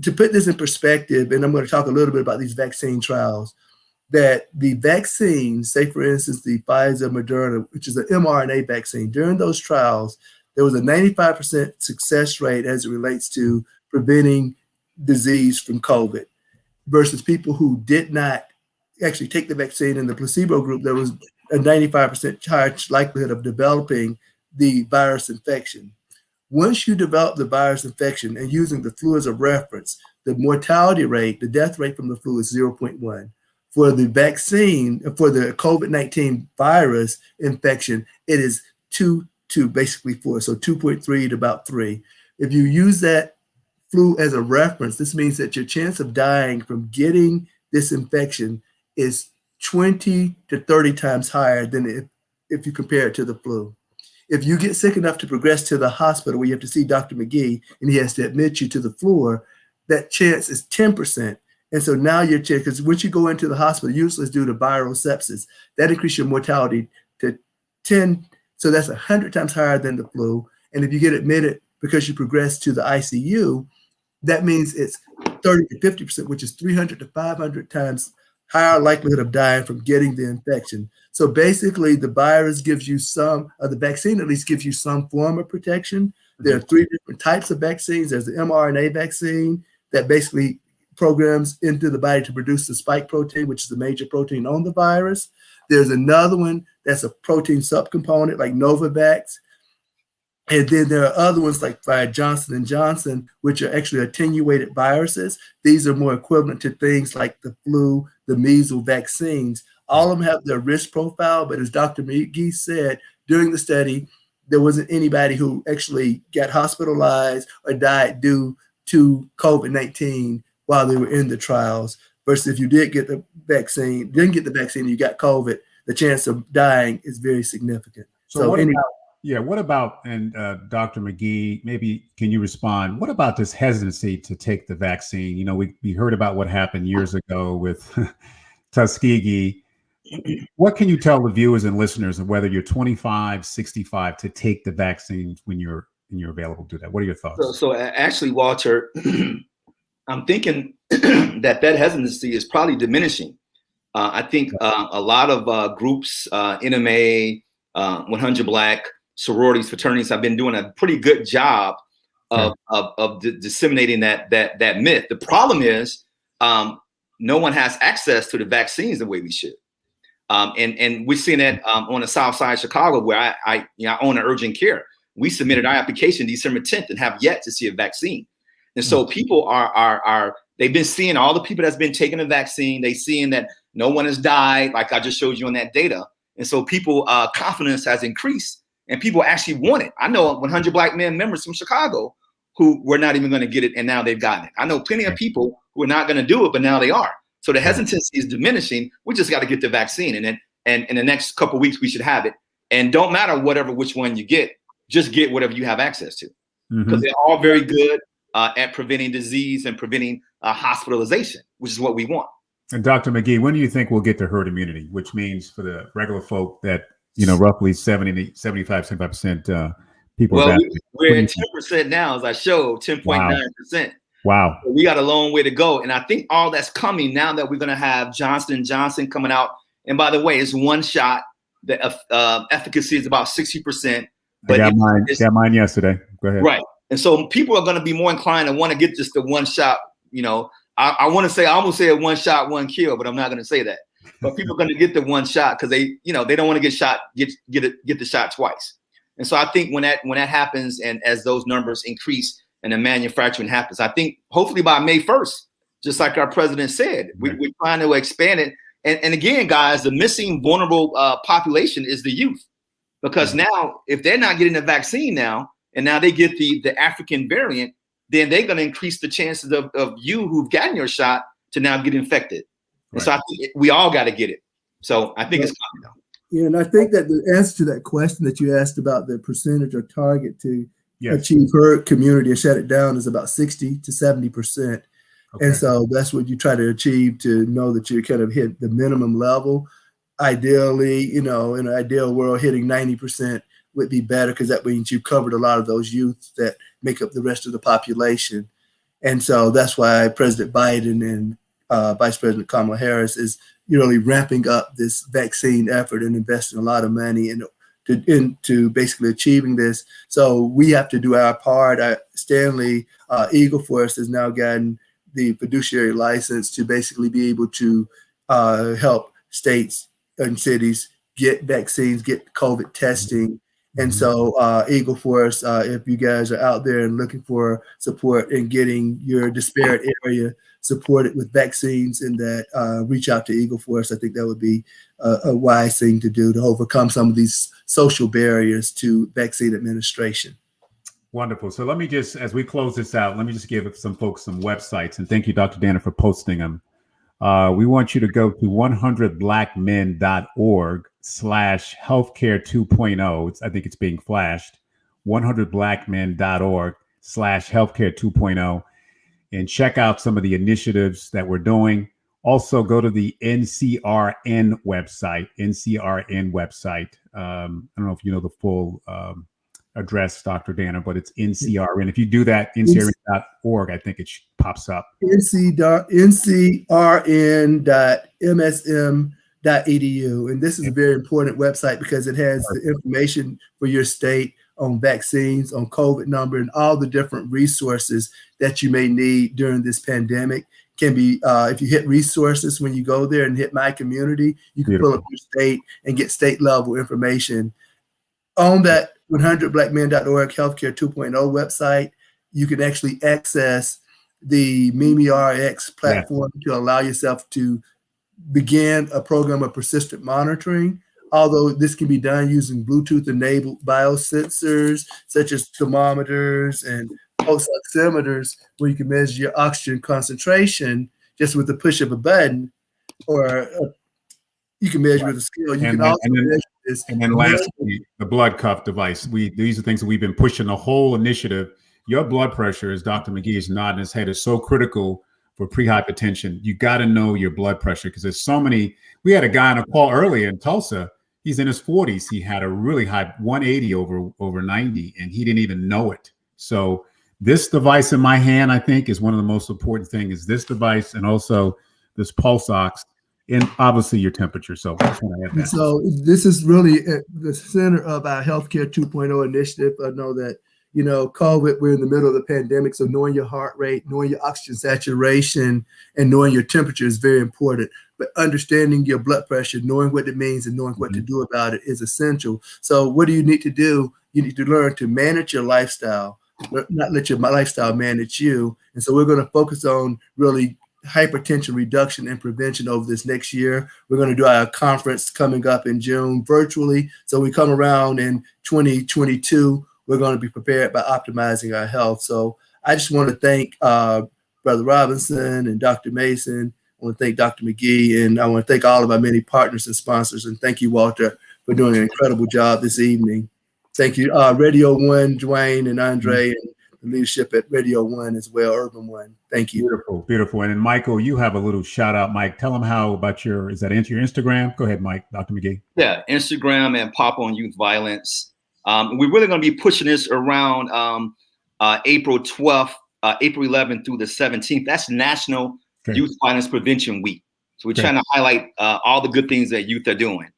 To put this in perspective, and I'm going to talk a little bit about these vaccine trials, that the vaccines, say for instance, the Pfizer, Moderna, which is an mRNA vaccine, during those trials, there was a 95% success rate as it relates to preventing disease from COVID, versus people who did not actually take the vaccine. In the placebo group, there was a 95% higher likelihood of developing the virus infection. Once you develop the virus infection, and using the flu as a reference, the mortality rate, the death rate from the flu is 0.1. For the vaccine, for the COVID-19 virus infection, it is 2 to basically 4, so 2.3 to about 3. If you use that flu as a reference, this means that your chance of dying from getting this infection is 20 to 30 times higher than if you compare it to the flu. If you get sick enough to progress to the hospital where you have to see Dr. McGee and he has to admit you to the floor, that chance is 10%. And so now your chance, because once you go into the hospital, usually it's due to viral sepsis, that increases your mortality to 10. So that's 100 times higher than the flu. And if you get admitted because you progress to the ICU, that means it's 30 to 50%, which is 300 to 500 times higher likelihood of dying from getting the infection. So basically, the virus gives you some, the vaccine at least gives you some form of protection. There are three different types of vaccines. There's the mRNA vaccine that basically programs into the body to produce the spike protein, which is the major protein on the virus. There's another one that's a protein subcomponent like Novavax. And then there are other ones like by Johnson & Johnson, which are actually attenuated viruses. These are more equivalent to things like the flu, the measles vaccines. All of them have their risk profile, but as Dr. McGee said, during the study, there wasn't anybody who actually got hospitalized or died due to COVID-19 while they were in the trials. Versus if you didn't get the vaccine, you got COVID, the chance of dying is very significant. So what about, and Dr. McGee, maybe can you respond? What about this hesitancy to take the vaccine? You know, we heard about what happened years ago with Tuskegee. What can you tell the viewers and listeners of whether you're 25, 65 to take the vaccine when you're available to do that? What are your thoughts? So actually, Walter, I'm thinking that hesitancy is probably diminishing. I think a lot of groups, NMA, 100 Black, sororities, fraternities have been doing a pretty good job of disseminating that myth. The problem is no one has access to the vaccines the way we should. And we're seeing that on the South Side of Chicago, where I own an urgent care. We submitted our application December 10th and have yet to see a vaccine. And so people they've been seeing all the people that's been taking the vaccine. They seeing that no one has died, like I just showed you on that data. And so people confidence has increased and people actually want it. I know 100 Black men members from Chicago who were not even going to get it, and now they've gotten it. I know plenty of people who are not going to do it, but now they are. So the hesitancy is diminishing. We just got to get the vaccine, and then in the next couple of weeks we should have it. And don't matter which one you get, just get whatever you have access to, because they're all very good at preventing disease and preventing hospitalization, which is what we want. And Dr. McGee, when do you think we'll get to herd immunity, which means for the regular folk that, roughly 75% people? Well, we're at 10% now, as I showed, 10.9%. Wow. So we got a long way to go. And I think all that's coming now that we're going to have Johnson & Johnson coming out. And by the way, it's one shot. The efficacy is about 60%. But I got mine yesterday. Go ahead. Right. And so people are going to be more inclined to want to get just the one shot. I want to say, I almost say a one shot, one kill, but I'm not going to say that. But people are going to get the one shot because they don't want to get the shot twice. And so I think when that happens, and as those numbers increase and the manufacturing happens, I think hopefully by May 1st, just like our president said, we're trying to expand it. And again, guys, the missing vulnerable population is the youth, because now if they're not getting the vaccine now, and now they get the African variant, then they're going to increase the chances of you who've gotten your shot to now get infected. And so I think we all got to get it. So I think it's coming now. Yeah, and I think that the answer to that question that you asked about the percentage or target to achieve herd community and shut it down is about 60 to 70%. Okay. And so that's what you try to achieve, to know that you kind of hit the minimum level. Ideally, in an ideal world, hitting 90% would be better, because that means you've covered a lot of those youths that make up the rest of the population. And so that's why President Biden and Vice President Kamala Harris is really ramping up this vaccine effort and investing a lot of money into basically achieving this. So we have to do our part. Stanley Eagle Force has now gotten the fiduciary license to basically be able to help states and cities get vaccines, get COVID testing. And so Eagle Force, if you guys are out there and looking for support in getting your disparate area supported with vaccines, and that reach out to Eagle Force, I think that would be a wise thing to do to overcome some of these social barriers to vaccine administration. Wonderful. So let me just, as we close this out, let me just give some folks some websites. And thank you, Dr. Danner, for posting them. We want you to go to 100blackmen.org/healthcare 2.0. I think it's being flashed. 100blackmen.org/healthcare 2.0, and check out some of the initiatives that we're doing. Also, go to the NCRN website. I don't know if you know the full address, Dr. Danner, but it's NCRN. If you do that, ncrn.org, I think it pops up. ncrn.msm.edu. And this is a very important website because it has the information for your state on vaccines, on COVID number, and all the different resources that you may need during this pandemic. Can be, if you hit resources when you go there and hit My Community, you can pull up your state and get state level information. On that 100blackmen.org Healthcare 2.0 website, you can actually access the MimiRx platform to allow yourself to begin a program of persistent monitoring. Although this can be done using Bluetooth-enabled biosensors, such as thermometers and pulse oximeters, where you can measure your oxygen concentration just with the push of a button, or you can measure with a scale. You can also measure this. And then lastly, the blood cuff device. These are things that we've been pushing the whole initiative. Your blood pressure, as Dr. McGee is nodding his head, is so critical for pre-hypertension. You got to know your blood pressure because there's so many. We had a guy on a call earlier in Tulsa. He's in his 40s. He had a really high 180 over 90, and he didn't even know it. So this device in my hand, I think, is one of the most important things. Is this device and also this pulse ox, and obviously your temperature. So I just want to add that. So this is really at the center of our Healthcare 2.0 initiative. I know that, COVID, we're in the middle of the pandemic. So knowing your heart rate, knowing your oxygen saturation, and knowing your temperature is very important. But understanding your blood pressure, knowing what it means and knowing what to do about it is essential. So what do you need to do? You need to learn to manage your lifestyle, not let your lifestyle manage you. And so we're going to focus on really hypertension reduction and prevention over this next year. We're going to do our conference coming up in June virtually. So we come around in 2022, we're going to be prepared by optimizing our health. So I just want to thank Brother Robinson and Dr. Mason. I want to thank Dr. McGee, and I want to thank all of our many partners and sponsors. And thank you, Walter, for doing an incredible job this evening. Thank you, Radio One, Dwayne and Andre, and the leadership at Radio One as well, Urban One. Thank you. Beautiful, beautiful. And then Michael, you have a little shout out, Mike. Tell them how about your Instagram? Go ahead, Mike, Dr. McGee. Yeah, Instagram and Pop on Youth Violence. We're really going to be pushing this around April 12th, April 11th through the 17th. That's National Youth Violence Prevention Week. So we're trying to highlight all the good things that youth are doing.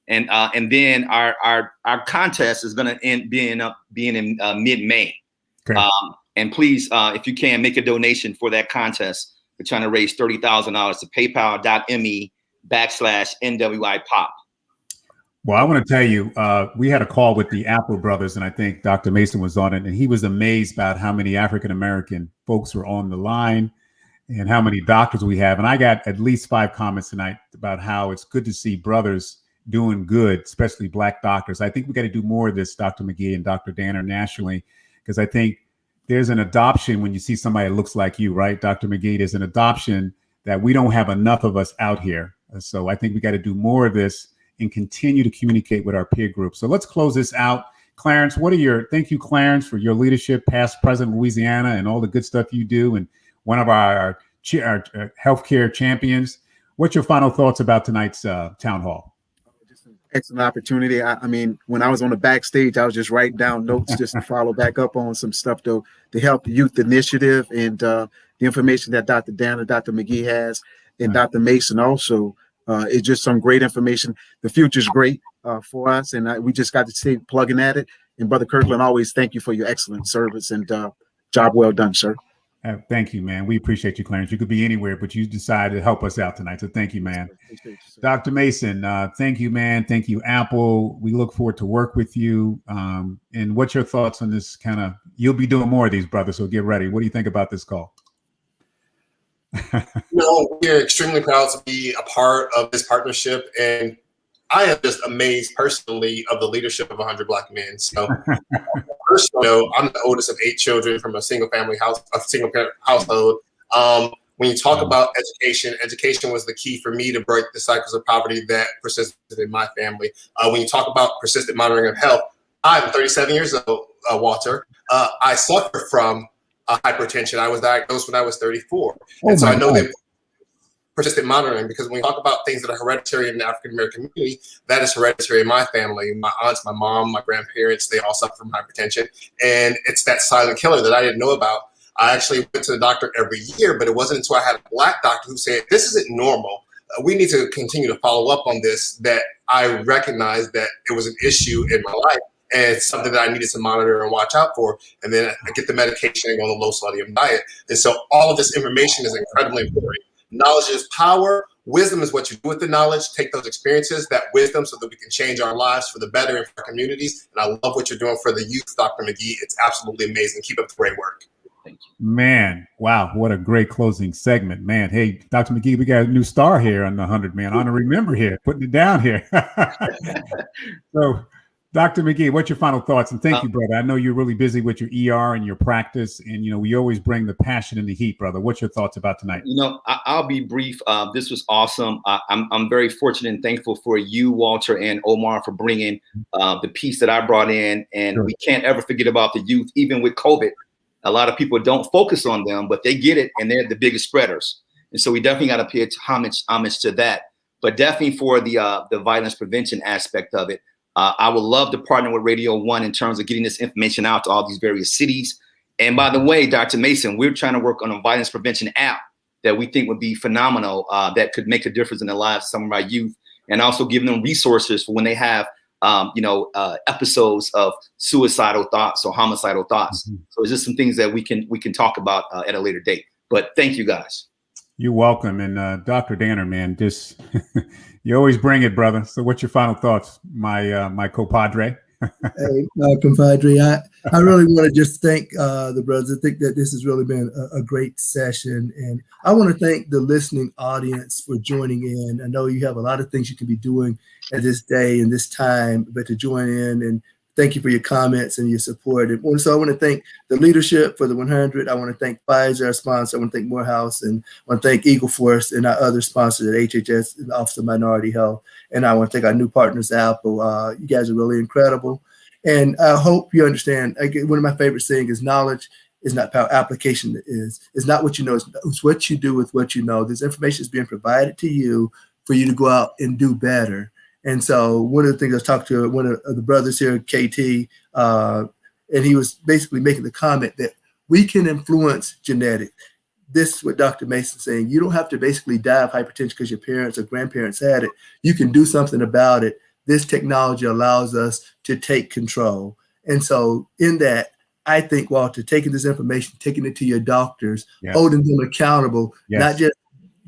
And then our contest is going to end being in mid-May. Okay. And please, if you can, make a donation for that contest. We're trying to raise $30,000 to paypal.me/NWI-POP. Well, I want to tell you, we had a call with the Apple brothers, and I think Dr. Mason was on it, and he was amazed about how many African-American folks were on the line and how many doctors we have. And I got at least 5 comments tonight about how it's good to see brothers doing good, especially Black doctors. I think we got to do more of this, Dr. McGee and Dr. Danner, nationally, because I think there's an adoption when you see somebody that looks like you, right, Dr. McGee? There's an adoption that we don't have enough of us out here. So I think we got to do more of this and continue to communicate with our peer group. So let's close this out. Clarence, thank you, Clarence, for your leadership, past, present, Louisiana, and all the good stuff you do, and one of our healthcare champions. What's your final thoughts about tonight's town hall? Just an excellent opportunity. I mean, when I was on the backstage, I was just writing down notes just to follow back up on some stuff to help the youth initiative and the information that Dr. Danner, Dr. McGee has, and Dr. Mason also. It's just some great information. The future's great for us, and we just got to stay plugging at it. And Brother Kirkland, always thank you for your excellent service and job well done, sir. Thank you, man. We appreciate you, Clarence. You could be anywhere, but you decided to help us out tonight. So thank you, man. You, Dr. Mason, thank you, man. Thank you, Apple. We look forward to work with you. And what's your thoughts on this you'll be doing more of these, brothers, so get ready. What do you think about this call? We're extremely proud to be a part of this partnership, and I am just amazed personally of the leadership of 100 Black Men. So, personally, I'm the oldest of 8 children from a single parent household. When you talk about education was the key for me to break the cycles of poverty that persisted in my family. When you talk about persistent monitoring of health, I'm 37 years old, Walter. I suffer from hypertension. I was diagnosed when I was 34. And so I know that persistent monitoring, because when we talk about things that are hereditary in the African American community, that is hereditary in my family. My aunts, my mom, my grandparents, they all suffer from hypertension. And it's that silent killer that I didn't know about. I actually went to the doctor every year, but it wasn't until I had a Black doctor who said, this isn't normal. We need to continue to follow up on this, that I recognized that it was an issue in my life. And it's something that I needed to monitor and watch out for. And then I get the medication and go on a low sodium diet. And so all of this information is incredibly important. Knowledge is power. Wisdom is what you do with the knowledge. Take those experiences, that wisdom, so that we can change our lives for the better and for our communities. And I love what you're doing for the youth, Dr. McGee. It's absolutely amazing. Keep up the great work. Thank you. Man, wow, what a great closing segment, man. Hey, Dr. McGee, we got a new star here on the 100, man. On to remember here, putting it down here. So, Dr. McGee, what's your final thoughts? And thank you, brother. I know you're really busy with your ER and your practice, and, you know, we always bring the passion and the heat, brother. What's your thoughts about tonight? You know, I'll be brief. This was awesome. I'm very fortunate and thankful for you, Walter, and Omar for bringing the piece that I brought in. And we can't ever forget about the youth, even with COVID. A lot of people don't focus on them, but they get it, and they're the biggest spreaders. And so we definitely got to pay homage to that. But definitely for the violence prevention aspect of it, I would love to partner with Radio 1 in terms of getting this information out to all these various cities. And by the way, Dr. Mason, we're trying to work on a violence prevention app that we think would be phenomenal, that could make a difference in the lives of some of our youth, and also giving them resources for when they have episodes of suicidal thoughts or homicidal thoughts. So it's just some things that we can talk about at a later date. But thank you, guys. You're welcome. And Dr. Danner, man, just you always bring it, brother. So what's your final thoughts, my compadre? Hey, my compadre, I really want to just thank the brothers. I think that this has really been a great session. And I want to thank the listening audience for joining in. I know you have a lot of things you can be doing at this day and this time, but to join in, and thank you for your comments and your support. And so I want to thank the leadership for the 100. I want to thank Pfizer, our sponsor. I want to thank Morehouse, and I want to thank Eagle Force and our other sponsors at HHS and the Office of Minority Health. And I want to thank our new partners, Apple. You guys are really incredible. And I hope you understand, one of my favorite sayings is knowledge is not power. Application is. It's not what you know. It's what you do with what you know. This information is being provided to you for you to go out and do better. And so one of the things I was talking to one of the brothers here, KT, and he was basically making the comment that we can influence genetics. This is what Dr. Mason's saying. You don't have to basically die of hypertension because your parents or grandparents had it. You can do something about it. This technology allows us to take control. And so in that, I think, Walter, taking this information, taking it to your doctors, holding them accountable, not just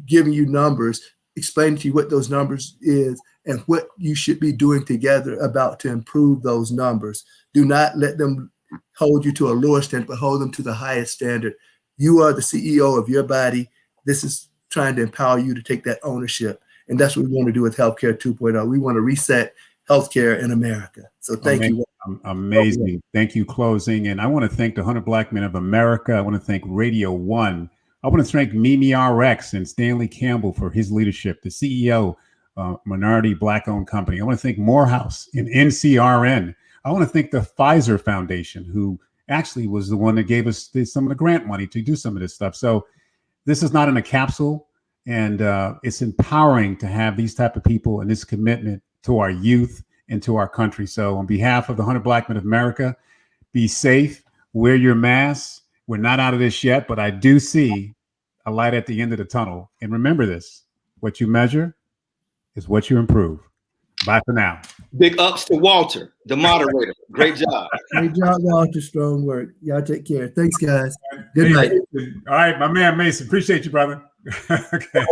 giving you numbers, explaining to you what those numbers is and what you should be doing together about to improve those numbers. Do not let them hold you to a lower standard, but hold them to the highest standard. You are the CEO of your body. This is trying to empower you to take that ownership. And that's what we want to do with Healthcare 2.0. We want to reset healthcare in America. So thank you. Amazing. Thank you, closing. And I want to thank the 100 Black Men of America. I want to thank Radio 1. I want to thank Mimi RX and Stanley Campbell for his leadership, the CEO, Minority Black-owned company. I want to thank Morehouse and NCRN. I want to thank the Pfizer Foundation, who actually was the one that gave us some of the grant money to do some of this stuff. So this is not in a capsule, and it's empowering to have these type of people and this commitment to our youth and to our country. So on behalf of the 100 Black Men of America, be safe, wear your masks. We're not out of this yet, but I do see a light at the end of the tunnel. And remember this, what you measure is what you improve. Bye for now. Big ups to Walter, the moderator. Great job. Great job, Walter. Strong work. Y'all take care. Thanks, guys. Good night. All right, my man Mason. Appreciate you, brother. Okay.